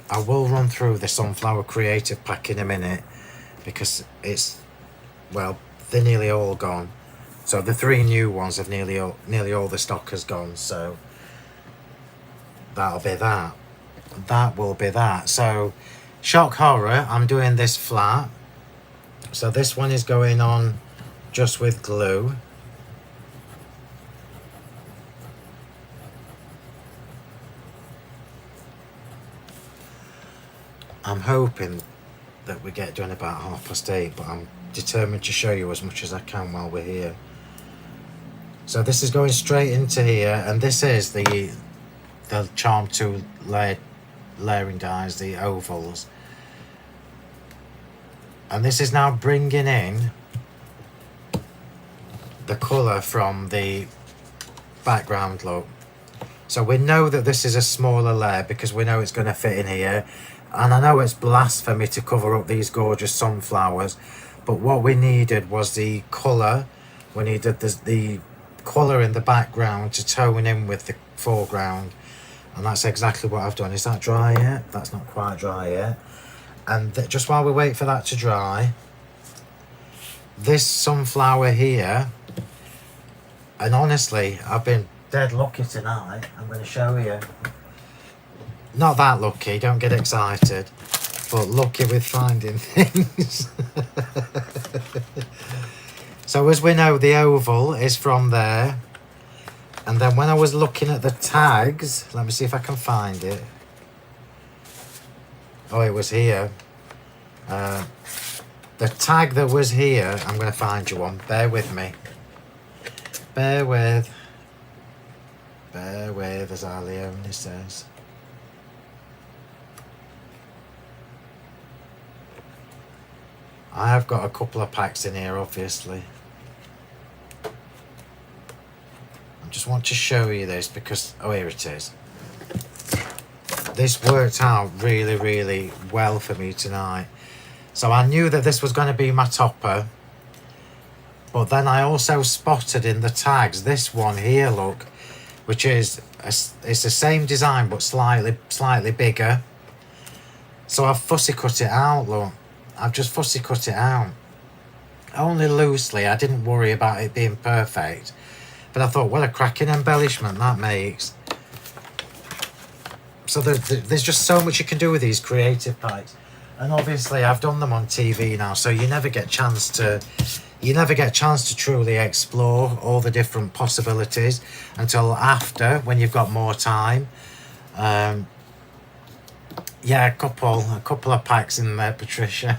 I will run through the Sunflower Creative Pack in a minute because it's, well, they're nearly all gone. So the 3 new ones have nearly all the stock has gone, so that'll be that. That will be that. So shock horror, I'm doing this flat. So this one is going on just with glue. I'm hoping that we get done about 8:30, but I'm determined to show you as much as I can while we're here. So this is going straight into here, and this is the Charm 2 layering dies, the ovals. And this is now bringing in the colour from the background look. So we know that this is a smaller layer because we know it's going to fit in here. And I know it's blasphemy to cover up these gorgeous sunflowers, but what we needed was the colour. We needed the colour in the background to tone in with the foreground. And that's exactly what I've done. Is that dry yet? That's not quite dry yet. And just while we wait for that to dry, this sunflower here, and honestly, I've been dead lucky tonight. I'm going to show you. Not that lucky, don't get excited, but lucky with finding things. So as we know, the oval is from there. And then when I was looking at the tags, let me see if I can find it. Oh, it was here. The tag that was here, I'm going to find you one. Bear with me. Bear with, as our Leone says. I have got a couple of packs in here, obviously. I just want to show you this because, oh, here it is. This worked out really, really well for me tonight. So I knew that this was going to be my topper. But then I also spotted in the tags this one here, look, which is, it's the same design but slightly bigger. So I've fussy cut it out, look. I've just fussy cut it out. Only loosely, I didn't worry about it being perfect. But I thought, what a cracking embellishment that makes. So there's just so much you can do with these creative packs. And obviously I've done them on TV now, so you never get a chance to truly explore all the different possibilities until after, when you've got more time. Yeah, a couple of packs in there, Patricia.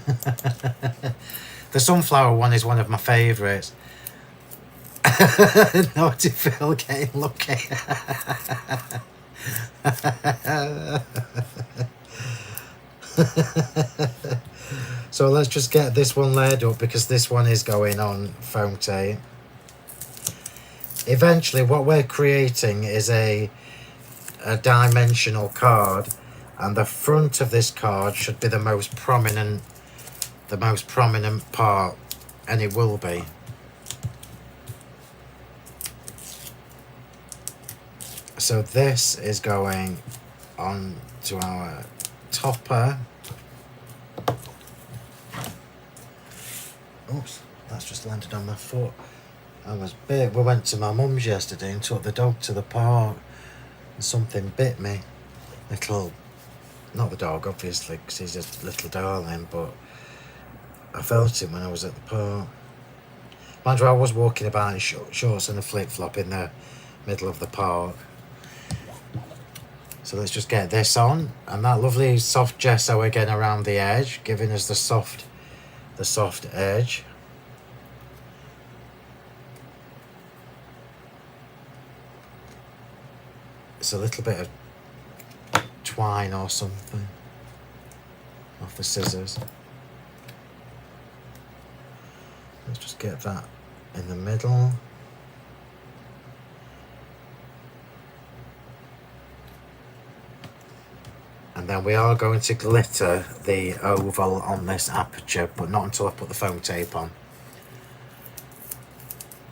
The sunflower one is one of my favourites. Naughty Phill getting lucky. So let's just get this one layered up because this one is going on foam tape. Eventually what we're creating is a dimensional card, and the front of this card should be the most prominent part, and it will be. So this is going on to our topper. Oops, that's just landed on my foot. I was bit. We went to my mum's yesterday and took the dog to the park, and something bit me. Little, not the dog obviously because he's a little darling, but I felt it when I was at the park. Mind you, I was walking about in shorts and a flip-flop in the middle of the park. So let's just get this on, and that lovely soft gesso again around the edge, giving us the soft edge. It's a little bit of twine or something off the scissors. Let's just get that in the middle. And And then we are going to glitter the oval on this aperture, but not until I put the foam tape on.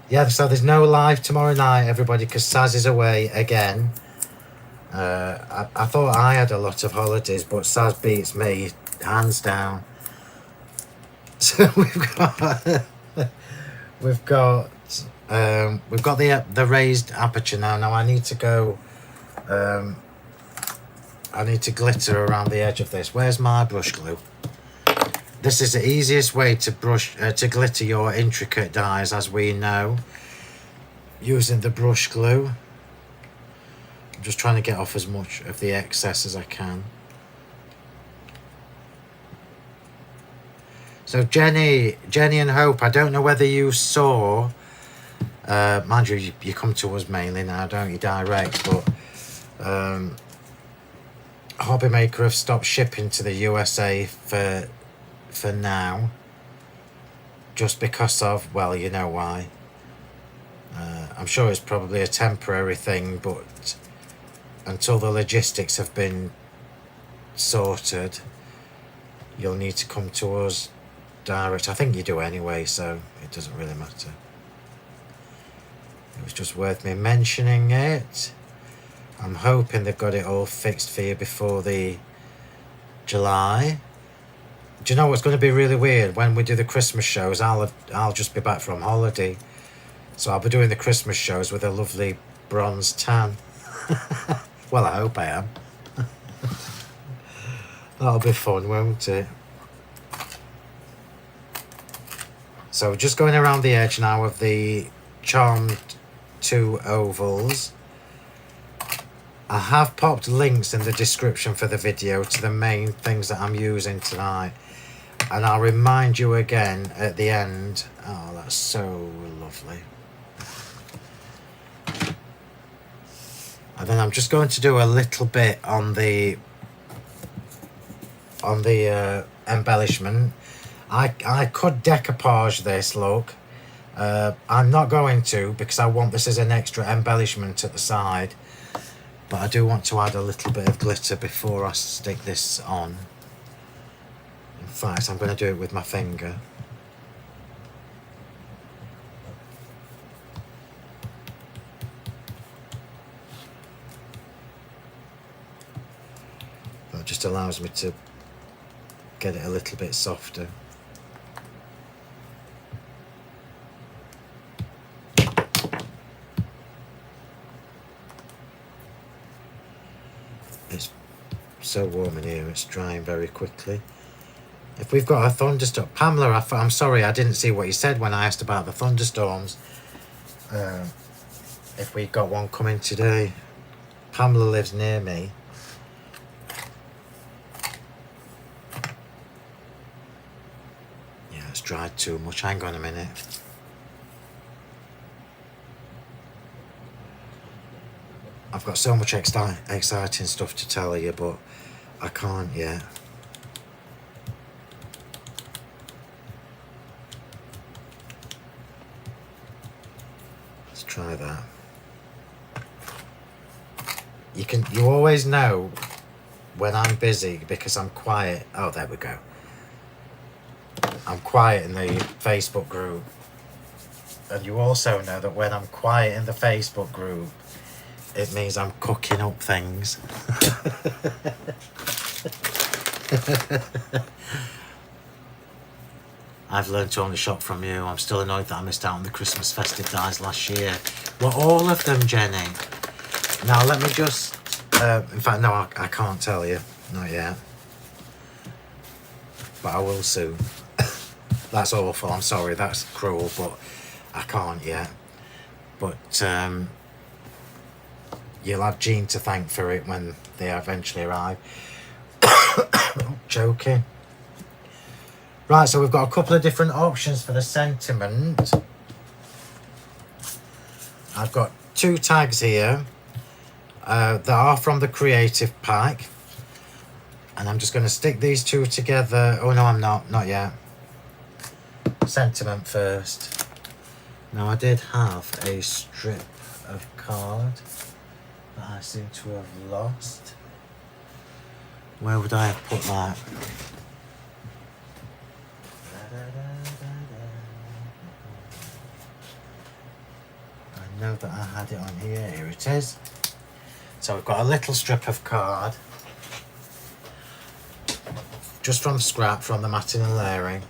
Yeah, so there's no live tomorrow night, everybody, because Saz is away again. I thought I had a lot of holidays, but Saz beats me hands down. So we've got the raised aperture now. Now I need to go. I need to glitter around the edge of this. Where's my brush glue? This is the easiest way to glitter your intricate dies, as we know, using the brush glue. I'm just trying to get off as much of the excess as I can. So Jenny and Hope, I don't know whether you saw, mind you, you come to us mainly now, don't you, direct, but Hobby Maker have stopped shipping to the USA for now, just because of, well, you know why. I'm sure it's probably a temporary thing, but until the logistics have been sorted, you'll need to come to us direct. I think you do anyway, so it doesn't really matter. It was just worth me mentioning it. I'm hoping they've got it all fixed for you before the July. Do you know what's going to be really weird? When we do the Christmas shows, I'll just be back from holiday, so I'll be doing the Christmas shows with a lovely bronze tan. Well, I hope I am. That'll be fun, won't it? So just going around the edge now of the Charmed 2 ovals. I have popped links in the description for the video to the main things that I'm using tonight. And I'll remind you again at the end. Oh, that's so lovely. And then I'm just going to do a little bit on the embellishment. I could decoupage this look. I'm not going to, because I want this as an extra embellishment at the side. But I do want to add a little bit of glitter before I stick this on. In fact, I'm going to do it with my finger. That just allows me to get it a little bit softer. It's so warm in here, it's drying very quickly. If we've got a thunderstorm, Pamela, I'm sorry, I didn't see what you said when I asked about the thunderstorms. If we got one coming today. Pamela lives near me. Yeah, it's dried too much. Hang on a minute. I've got so much exciting stuff to tell you, but I can't yet. Let's try that. You always know when I'm busy because I'm quiet. Oh, there we go. I'm quiet in the Facebook group. And you also know that when I'm quiet in the Facebook group, it means I'm cooking up things. I've learned to only shop from you. I'm still annoyed that I missed out on the Christmas festive dies last year. Well, all of them, Jenny. Now, let me just... in fact, no, I can't tell you. Not yet. But I will soon. That's awful. I'm sorry. That's cruel, but I can't yet. But... you'll have Jean to thank for it when they eventually arrive. Joking. Right, so we've got a couple of different options for the sentiment. I've got 2 tags here that are from the creative pack. And I'm just going to stick these 2 together. Oh, no, I'm not yet. Sentiment first. Now, I did have a strip of card that I seem to have lost. Where would I have put that? I know that I had it on here. Here it is. So we've got a little strip of card, just from scrap from the matting and layering.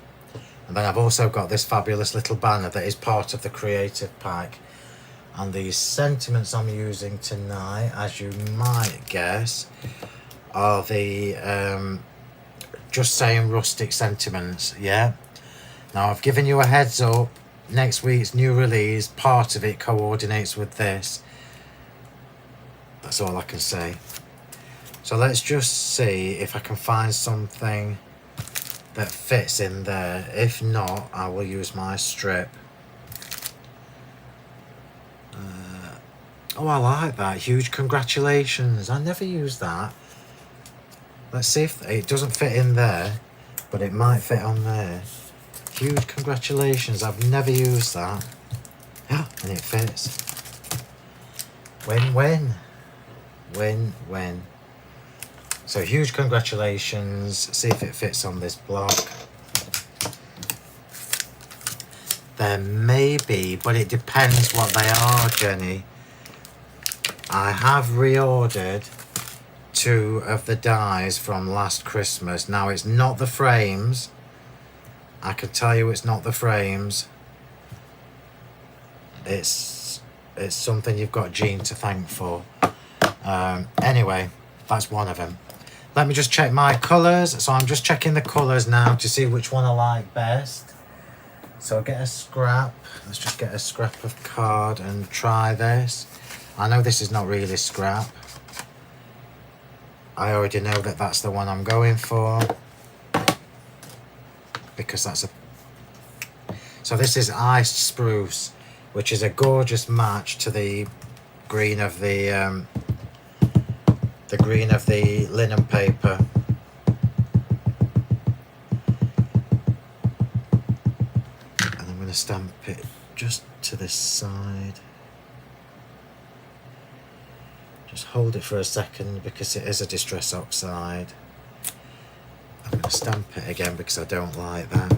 And then I've also got this fabulous little banner that is part of the creative pack. And these sentiments I'm using tonight, as you might guess, are the just saying rustic sentiments. Yeah. Now I've given you a heads up. Next week's new release, part of it coordinates with this. That's all I can say. So let's just see if I can find something that fits in there. If not, I will use my strip. Oh, I like that. Huge congratulations. I never use that. Let's see if it doesn't fit in there, but it might fit on there. Huge congratulations. I've never used that. Yeah, and it fits. Win-win. Win-win. So huge congratulations. See if it fits on this block. There may be, but it depends what they are, Jenny. I have reordered 2 of the dies from last Christmas. Now it's not the frames. I can tell you it's not the frames. It's something you've got Jean to thank for. Anyway, that's one of them. Let me just check my colours. So I'm just checking the colours now to see which one I like best. So I'll get a scrap. Let's just get a scrap of card and try this. I know this is not really scrap. I already know that that's the one I'm going for. Because that's a... So this is iced spruce, which is a gorgeous match to the green of the green of the linen paper. And I'm going to stamp it just to this side. Just hold it for a second because it is a distress oxide. I'm going to stamp it again because I don't like that.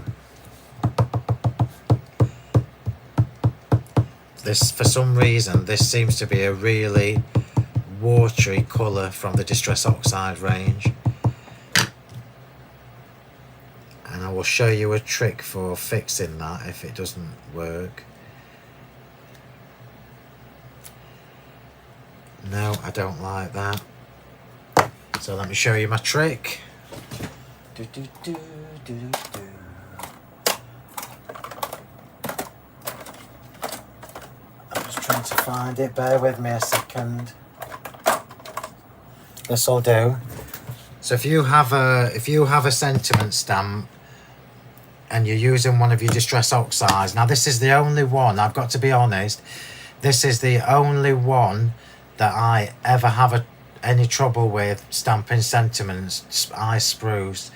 This, for some reason, this seems to be a really watery colour from the distress oxide range. And I will show you a trick for fixing that if it doesn't work. No, I don't like that. So let me show you my trick. I'm just trying to find it. Bear with me a second. This'll do. So if you have a sentiment stamp and you're using one of your distress oxides, now this is the only one, I've got to be honest, this is the only one that I ever have any trouble with stamping sentiments, ice spruce,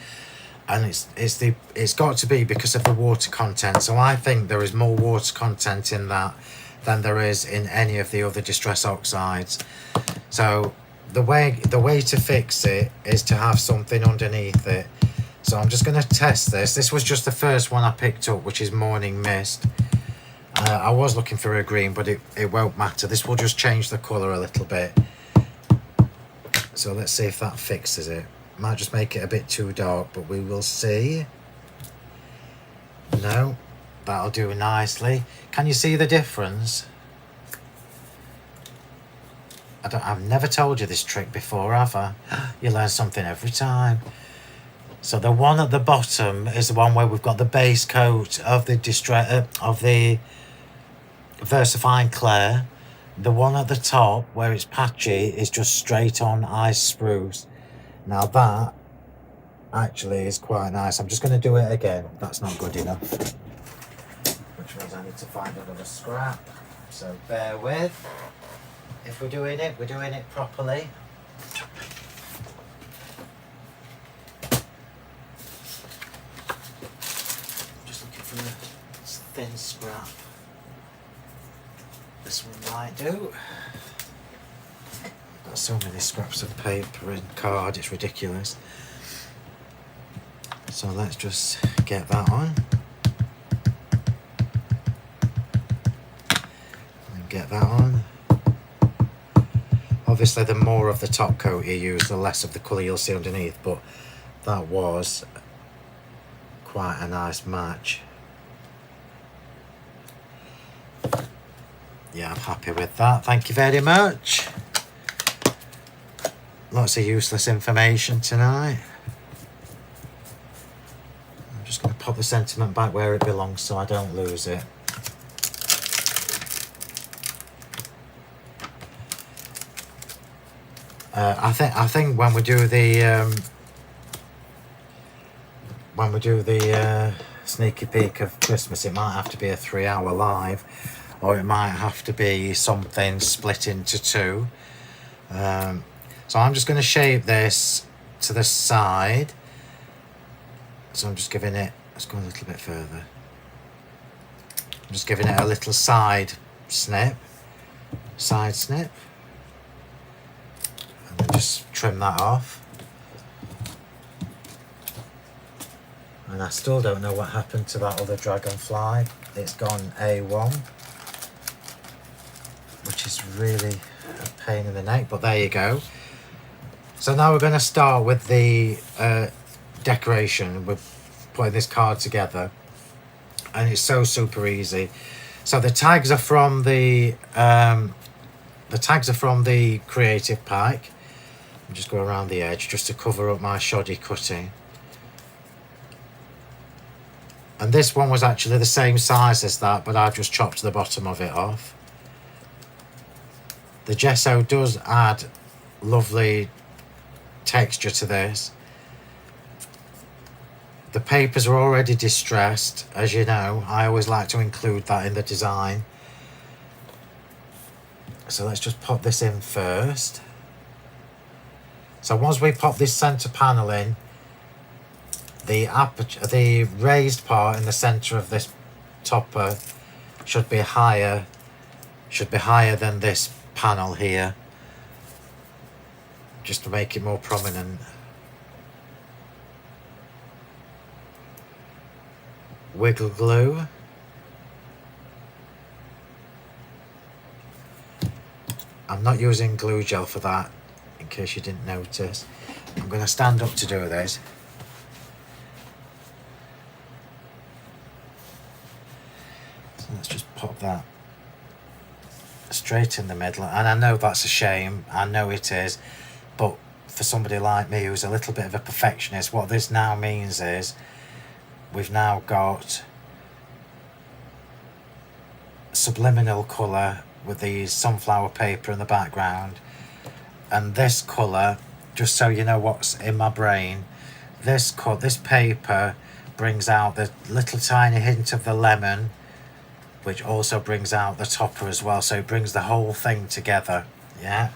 and it's got to be because of the water content. So I think there is more water content in that than there is in any of the other distress oxides. So the way to fix it is to have something underneath it. So I'm just going to test this. This was just the first one I picked up, which is Morning Mist. I was looking for a green, but it won't matter. This will just change the colour a little bit. So let's see if that fixes it. Might just make it a bit too dark, but we will see. No, that'll do nicely. Can you see the difference? I've never told you this trick before, have I? You learn something every time. So the one at the bottom is the one where we've got the base coat of the Versifying Clair. The one at the top where it's patchy is just straight on ice spruce. Now that actually is quite nice. I'm just going to do it again. That's not good enough. Which means I need to find another scrap. So bear with. If we're doing it properly. Just looking for a thin scrap. This one might do. Got so many scraps of paper and card, it's ridiculous. So let's just get that on. And get that on. Obviously the more of the top coat you use, the less of the colour you'll see underneath, but that was quite a nice match. Yeah, I'm happy with that. Thank you very much. Lots of useless information tonight. I'm just going to pop the sentiment back where it belongs so I don't lose it. I think when we do the sneaky peek of Christmas, it might have to be a 3-hour live, or it might have to be something split into two. So I'm just going to shape this to the side. So I'm just giving it, let's go a little bit further. I'm just giving it a little side snip. And then just trim that off. And I still don't know what happened to that other dragonfly. It's gone A1, which is really a pain in the neck, but there you go. So now we're going to start with the decoration. We're putting this card together, and it's so super easy. So the tags are from the creative pack. I'll just go around the edge just to cover up my shoddy cutting. And this one was actually the same size as that, but I just chopped the bottom of it off. The gesso does add lovely texture to this. The papers are already distressed, as you know. I always like to include that in the design. So let's just pop this in first. So once we pop this center panel in, the aperture, the raised part in the center of this topper should be higher than this panel here, just to make it more prominent. Wiggle glue. I'm not using glue gel for that, in case you didn't notice. I'm going to stand up to do this. So let's just pop that straight in the middle. And I know that's a shame, I know it is, but for somebody like me who's a little bit of a perfectionist, what this now means is we've now got subliminal colour with the sunflower paper in the background, and this colour, just so you know what's in my brain, this paper brings out the little tiny hint of the lemon, which also brings out the topper as well, so it brings the whole thing together. Yeah,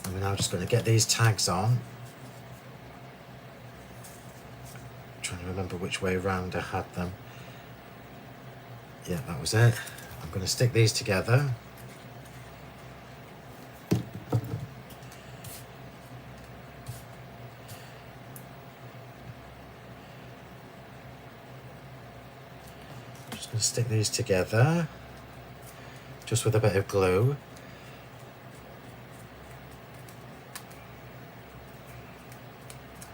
and we're now just going to get these tags on. Trying to remember which way round I had them. Yeah, that was it. I'm going to stick these together. Just going to stick these together, just with a bit of glue.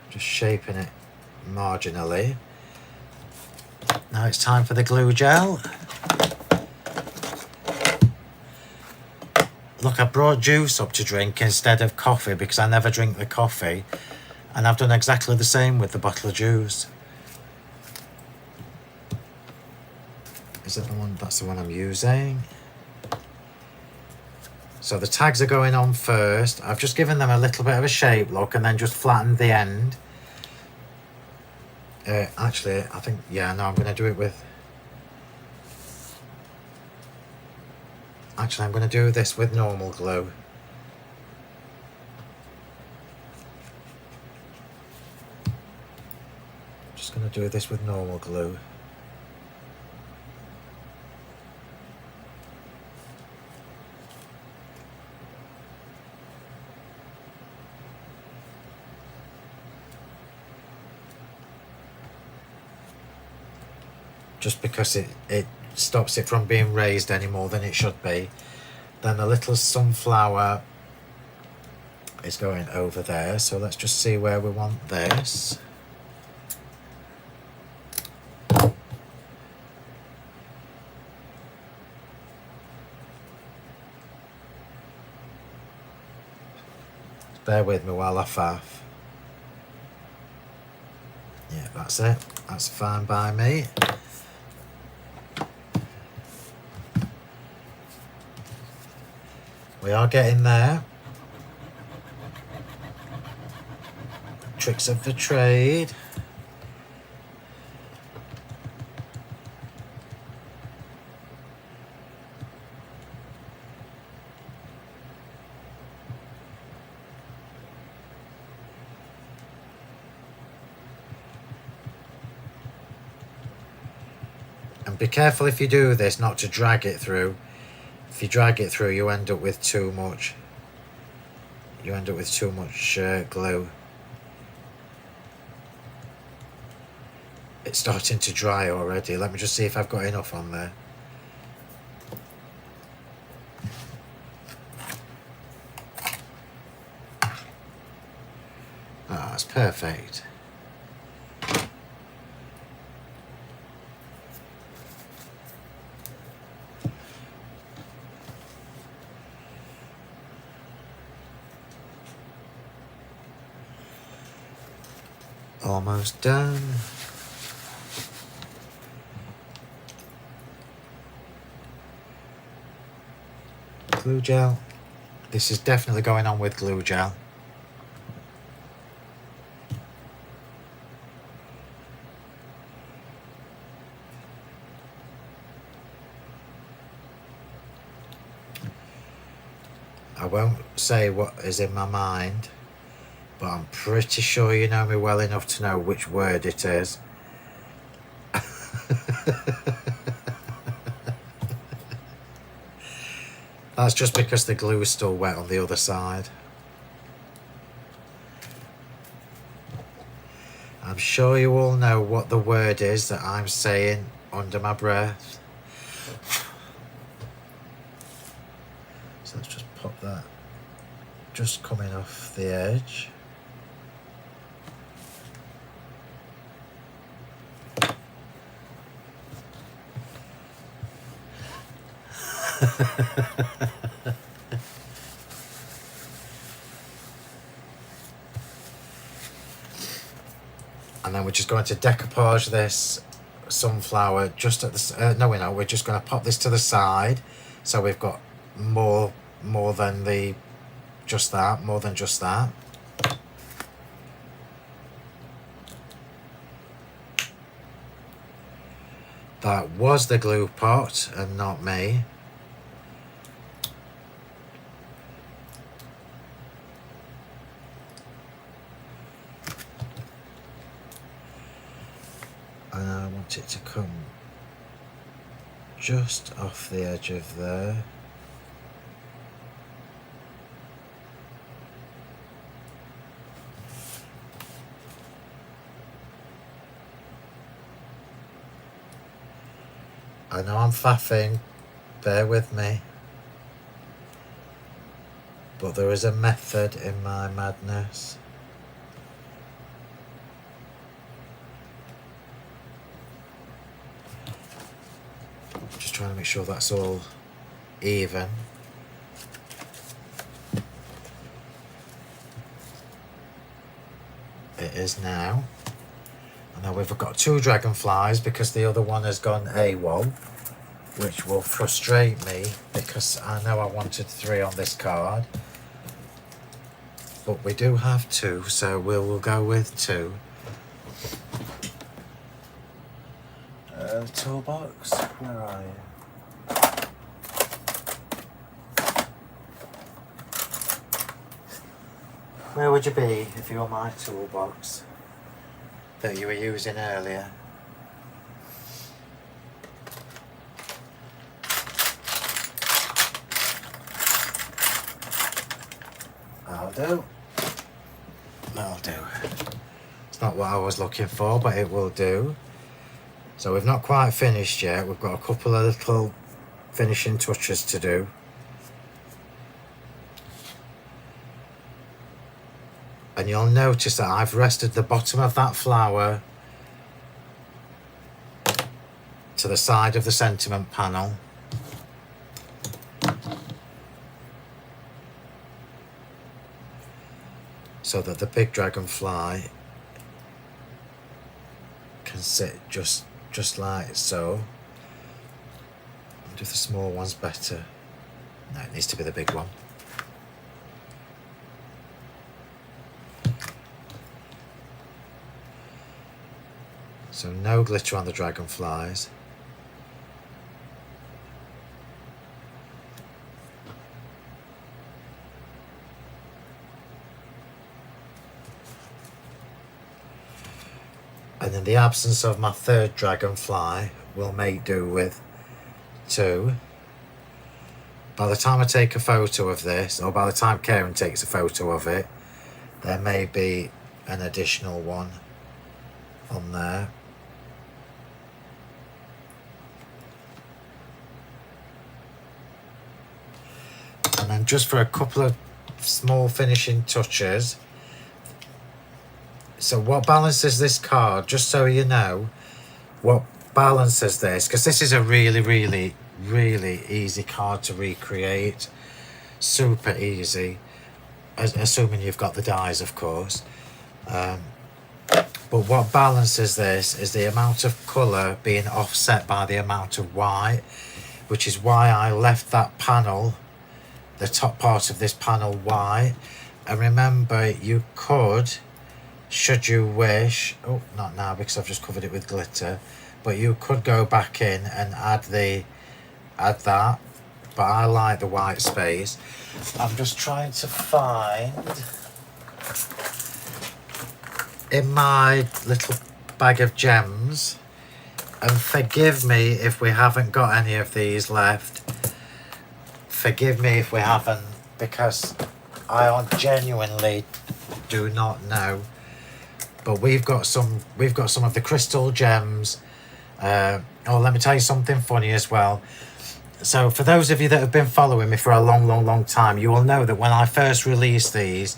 Just shaping it marginally. Now it's time for the glue gel. Look, I brought juice up to drink instead of coffee because I never drink the coffee, and I've done exactly the same with the bottle of juice. Is that the one? That's the one I'm using. So the tags are going on first. I've just given them a little bit of a shape, look, and then just flattened the end. Actually, I think, yeah, no, I'm going to do it with... Actually, I'm going to do this with normal glue. Just going to do this with normal glue. just because it stops it from being raised any more than it should be. Then the little sunflower is going over there, so let's just see where we want this. Bear with me while I faff. Yeah, that's it. That's fine by me. We are getting there. Tricks of the trade. And be careful if you do this not to drag it through. If you drag it through, you end up with too much. You end up with too much glue. It's starting to dry already. Let me just see if I've got enough on there. Ah, that's perfect. Almost done. Glue gel. This is definitely going on with glue gel. I won't say what is in my mind, but I'm pretty sure you know me well enough to know which word it is. That's just because the glue is still wet on the other side. I'm sure you all know what the word is that I'm saying under my breath. So let's just pop that just coming off the edge. And then we're just going to decoupage this sunflower just at the no, we're not. We're just going to pop this to the side, so we've got more than the just that, more than just that. That was the glue pot and not me. And I want it to come just off the edge of there. I know I'm faffing, bear with me, but there is a method in my madness. Just trying to make sure that's all even. It is now. And now we've got 2 dragonflies because the other one has gone AWOL, which will frustrate me because I know I wanted 3 on this card. But we do have 2, so we'll go with 2. Toolbox, where are you? Where would you be if you were my toolbox that you were using earlier? That'll do. That'll do. It's not what I was looking for, but it will do. So we've not quite finished yet. We've got a couple of little finishing touches to do. And you'll notice that I've rested the bottom of that flower to the side of the sentiment panel. So that the big dragonfly can sit just like so. I'll do the small ones better. No, it needs to be the big one. So no glitter on the dragonflies. And in the absence of my third dragonfly, we'll make do with two. By the time I take a photo of this, or by the time Karen takes a photo of it, there may be an additional one on there. And then just for a couple of small finishing touches. So what balances this card, just so you know, what balances this, because this is a really easy card to recreate. Super easy, assuming you've got the dies, of course. But what balances this is the amount of colour being offset by the amount of white, which is why I left that panel, the top part of this panel, white. And remember, you could, should you wish, oh, not now because I've just covered it with glitter, but you could go back in and add that, but I like the white space. I'm just trying to find in my little bag of gems, and forgive me if we haven't got any of these left. Forgive me if we haven't, because I genuinely do not know. But we've got some of the crystal gems. Oh, let me tell you something funny as well. So for those of you that have been following me for a long time, you will know that when I first released these,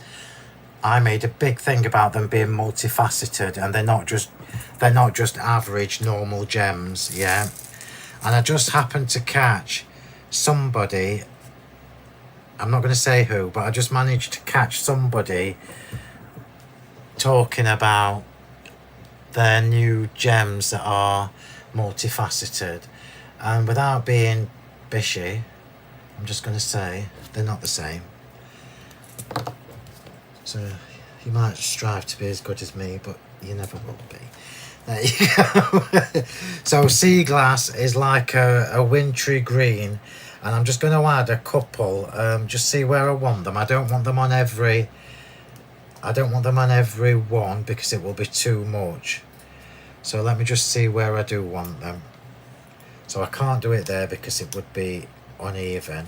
I made a big thing about them being multifaceted, and they're not just average normal gems, yeah. And I just happened to catch somebody, I'm not going to say who, but I just managed to catch somebody talking about their new gems that are multifaceted, and without being bishy, I'm just going to say they're not the same. So you might strive to be as good as me, but you never will be. There you go. So sea glass is like a wintry green, and I'm just going to add a couple, just see where I want them. I don't want them on every one because it will be too much. So let me just see where I do want them. So I can't do it there because it would be uneven.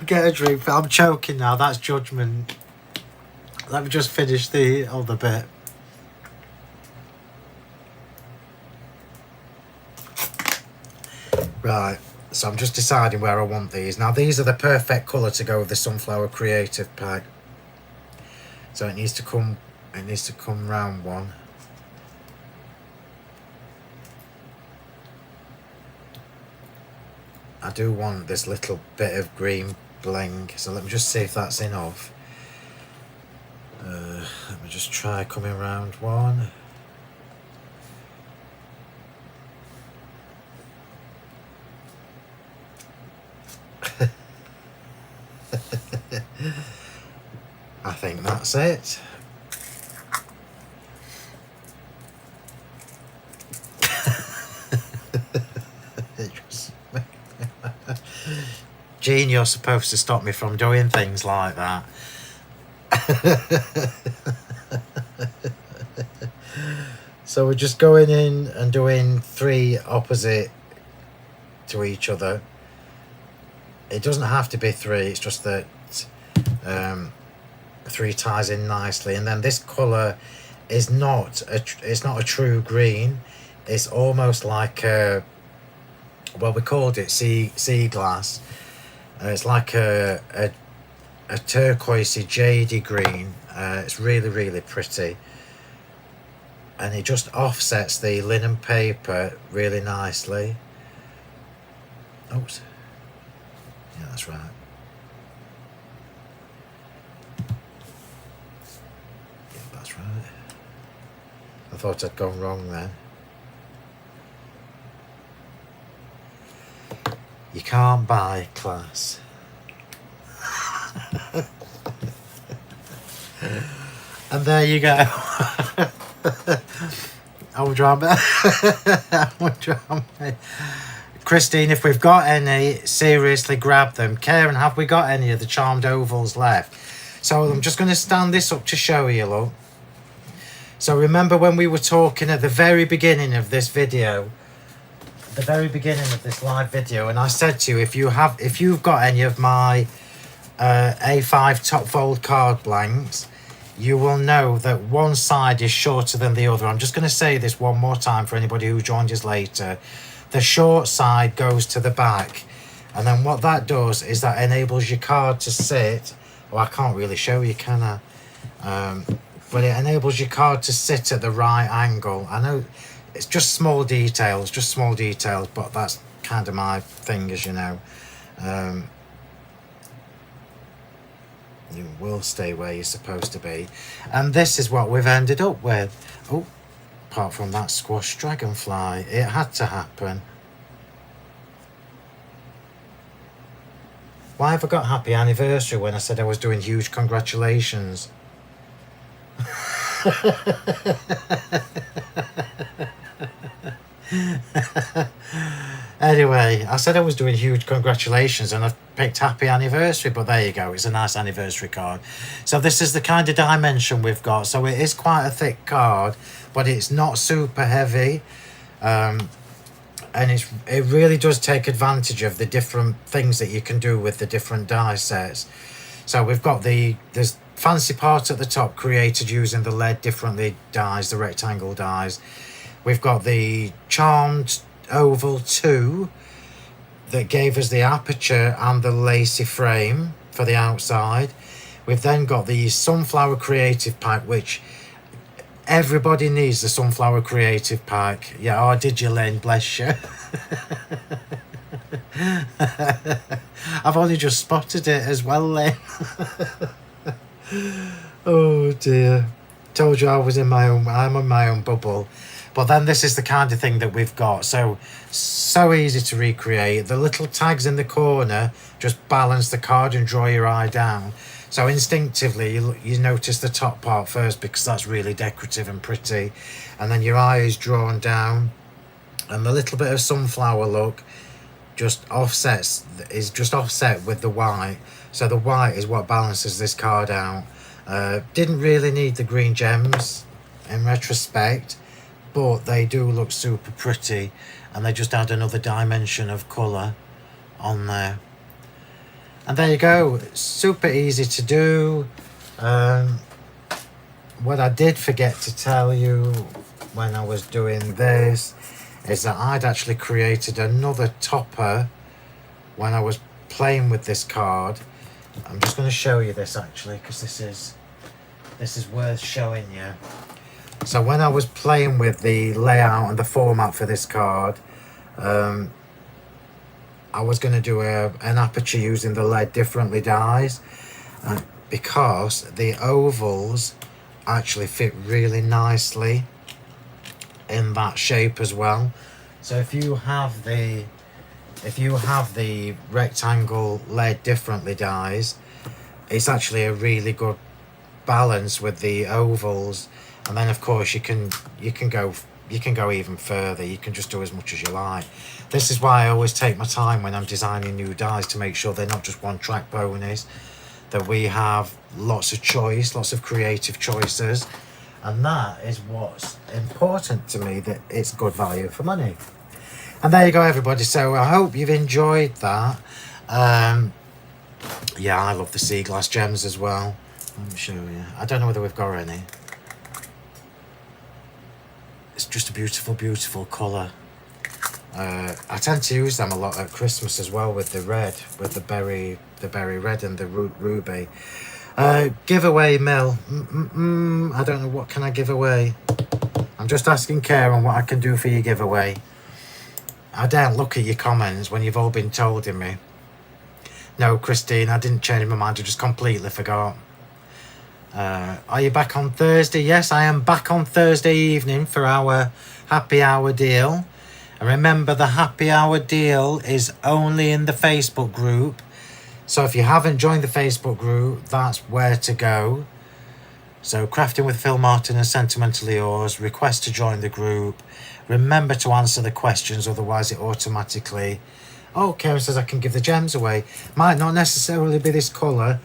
Get a drink. I'm choking now. That's judgment. Let me just finish the other bit. Right, so I'm just deciding where I want these. Now these are the perfect colour to go with the Sunflower Creative Pack. So it needs to come round one. I do want this little bit of green bling, so let me just see if that's enough. Let me just try coming round one. I think that's it. Jean, you're supposed to stop me from doing things like that. So we're just going in and doing 3 opposite to each other. It doesn't have to be 3, it's just that 3 ties in nicely. And then this colour is not a true green. It's almost like well, we called it sea glass. It's like a turquoisey jadey green. It's really, really pretty, and it just offsets the linen paper really nicely. Oops. Yeah, that's right. Yeah, that's right. I thought I'd gone wrong then. You can't buy class. And there you go. Oh, drama. Christine, if we've got any, seriously grab them. Karen, have we got any of the charmed ovals left? So I'm just going to stand this up to show you, look. So remember when we were talking at the very beginning of this video, the very beginning of this live video, and I said to you, if you've got any of my A5 top fold card blanks, you will know that one side is shorter than the other. I'm just going to say this one more time for anybody who joins us later. The short side goes to the back, and then what that does is that enables your card to sit. Well, I can't really show you, can I? But it enables your card to sit at the right angle. I know it's just small details, but that's kind of my thing, as you know. You will stay where you're supposed to be. And this is what we've ended up with. Oh, apart from that squash dragonfly, it had to happen. Why have I got happy anniversary when I said I was doing huge congratulations? Anyway, I said I was doing huge congratulations and I've picked happy anniversary, but there you go, it's a nice anniversary card. So this is the kind of dimension we've got. So it is quite a thick card, but it's not super heavy, and it really does take advantage of the different things that you can do with the different die sets. So we've got there's fancy part at the top created using the lead differently dies, the rectangle dies. We've got the charmed oval 2 that gave us the aperture and the lacy frame for the outside. We've then got the sunflower creative pack, which everybody needs the sunflower creative pack. Yeah, oh, did you, Lynn? Bless you. I've only just spotted it as well, Lynn. Oh dear. Told you I'm in my own bubble. But then this is the kind of thing that we've got. So easy to recreate. The little tags in the corner just balance the card and draw your eye down. So instinctively you notice the top part first because that's really decorative and pretty. And then your eye is drawn down. And the little bit of sunflower look is just offset with the white. So the white is what balances this card out. Didn't really need the green gems in retrospect, but they do look super pretty, and they just add another dimension of colour on there. And there you go, super easy to do. What I did forget to tell you when I was doing this is that I'd actually created another topper when I was playing with this card. I'm just going to show you this actually, because this is worth showing you. So when I was playing with the layout and the format for this card, I was going to do an aperture using the lead differently dies, because the ovals actually fit really nicely in that shape as well. So if you have the rectangle lead differently dies, it's actually a really good balance with the ovals. And then of course you can go even further. You can just do as much as you like. This is why I always take my time when I'm designing new dies to make sure they're not just one track ponies, that we have lots of choice, lots of creative choices. And that is what's important to me, that it's good value for money. And there you go, everybody. So I hope you've enjoyed that. Yeah, I love the sea glass gems as well. Let me show you. I don't know whether we've got any. It's just a beautiful, beautiful colour. I tend to use them a lot at Christmas as well, with the red, with the berry red and the ruby. Giveaway, Mill. I don't know, what can I give away? I'm just asking Karen what I can do for your giveaway. I daren't look at your comments when you've all been told in me. No, Christine, I didn't change my mind. I just completely forgot. Are you back on Thursday? Yes, I am back on Thursday evening for our happy hour deal. And remember, the happy hour deal is only in the Facebook group. So if you haven't joined the Facebook group, that's where to go. So Crafting with Phill Martin and Sentimentally Yours, request to join the group. Remember to answer the questions, otherwise it automatically... Oh, Karen says I can give the gems away. Might not necessarily be this colour.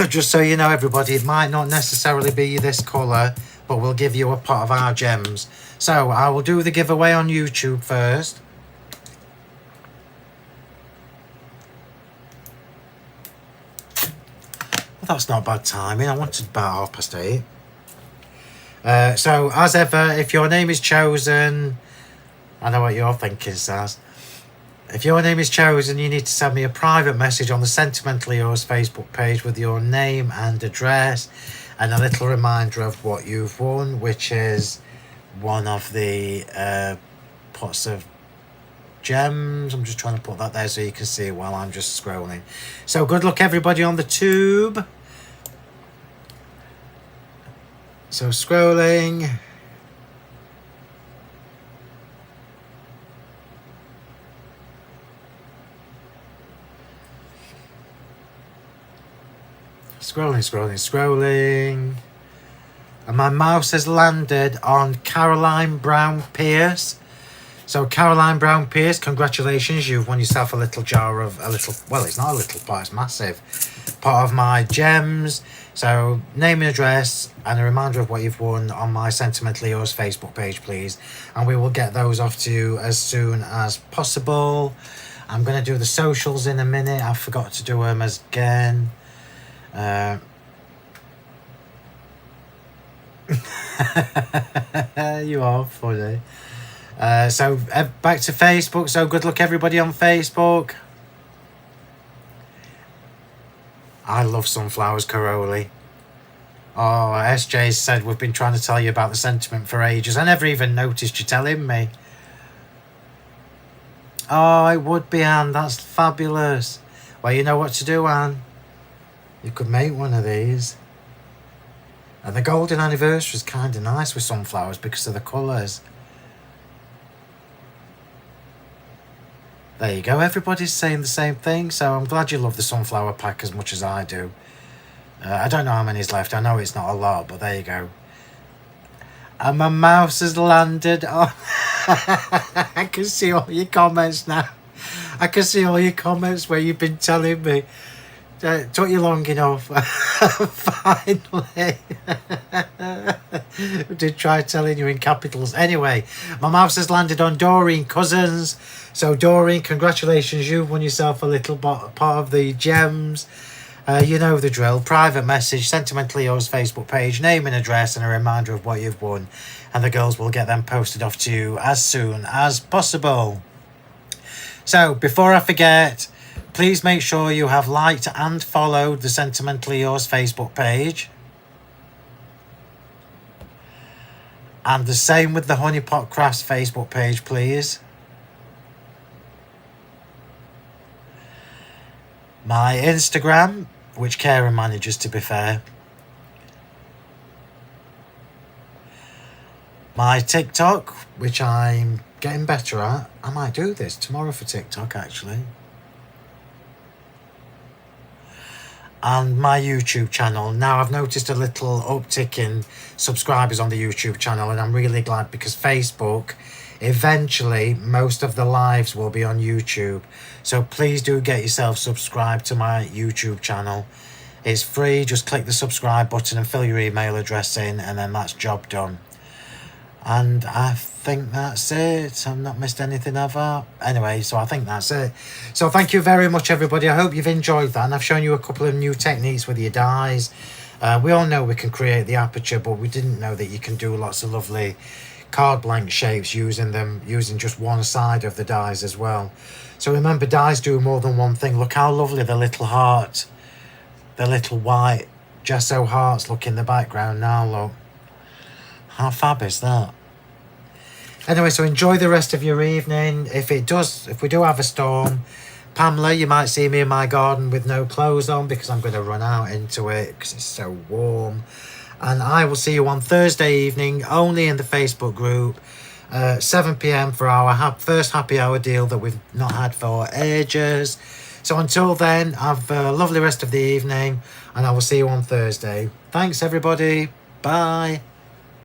Just so you know, everybody, it might not necessarily be this colour, but we'll give you a pot of our gems. So I will do the giveaway on YouTube first. Well, that's not bad timing. I wanted about 8:30. So as ever, if your name is chosen, I know what you're thinking, Saz. If your name is chosen, you need to send me a private message on the Sentimentally Yours Facebook page with your name and address and a little reminder of what you've won, which is one of the pots of gems. I'm just trying to put that there so you can see it while I'm just scrolling. So good luck, everybody, on the tube. So scrolling. Scrolling. And my mouse has landed on Caroline Brown Pierce. So Caroline Brown Pierce, congratulations. You've won yourself a little jar of well, it's not a little pot, it's massive. Part of my gems. So name and address and a reminder of what you've won on my Sentimentally Yours Facebook page, please. And we will get those off to you as soon as possible. I'm going to do the socials in a minute. I forgot to do them again. You are funny. So back to Facebook. So good luck, everybody, on Facebook. I love sunflowers, Caroli. Oh, SJ said we've been trying to tell you about the sentiment for ages. I never even noticed you telling me. Oh, it would be, Anne. That's fabulous. Well, you know what to do, Anne. You could make one of these. And the golden anniversary is kind of nice with sunflowers because of the colours. There you go. Everybody's saying the same thing. So I'm glad you love the sunflower pack as much as I do. I don't know how many's left. I know it's not a lot, but there you go. And my mouse has landed on... I can see all your comments now. I can see all your comments where you've been telling me. Took you long enough. Finally. Did try telling you in capitals. Anyway, my mouse has landed on Doreen Cousins. So Doreen, congratulations. You've won yourself a little part of the gems. You know the drill. Private message, Sentimentally Yours Facebook page, name and address, and a reminder of what you've won. And the girls will get them posted off to you as soon as possible. So before I forget, please make sure you have liked and followed the Sentimentally Yours Facebook page. And the same with the Honeypot Crafts Facebook page, please. My Instagram, which Karen manages, to be fair. My TikTok, which I'm getting better at. I might do this tomorrow for TikTok, actually. And my YouTube channel. Now I've noticed a little uptick in subscribers on the YouTube channel, and I'm really glad, because Facebook, eventually most of the lives will be on YouTube. So please do get yourself subscribed to my YouTube channel. It's free. Just click the subscribe button and fill your email address in, and then that's job done. And I think that's it. I've not missed anything, have I? Anyway, so I think that's it. So thank you very much, everybody. I hope you've enjoyed that. And I've shown you a couple of new techniques with your dies. We all know we can create the aperture, but we didn't know that you can do lots of lovely card blank shapes using just one side of the dies as well. So remember, dies do more than one thing. Look how lovely the little heart, the little white gesso hearts look in the background now, look. How fab is that? Anyway, so enjoy the rest of your evening. If we do have a storm, Pamela, you might see me in my garden with no clothes on because I'm going to run out into it because it's so warm. And I will see you on Thursday evening, only in the Facebook group, 7 p.m. for our first happy hour deal that we've not had for ages. So until then, have a lovely rest of the evening, and I will see you on Thursday. Thanks, everybody. Bye.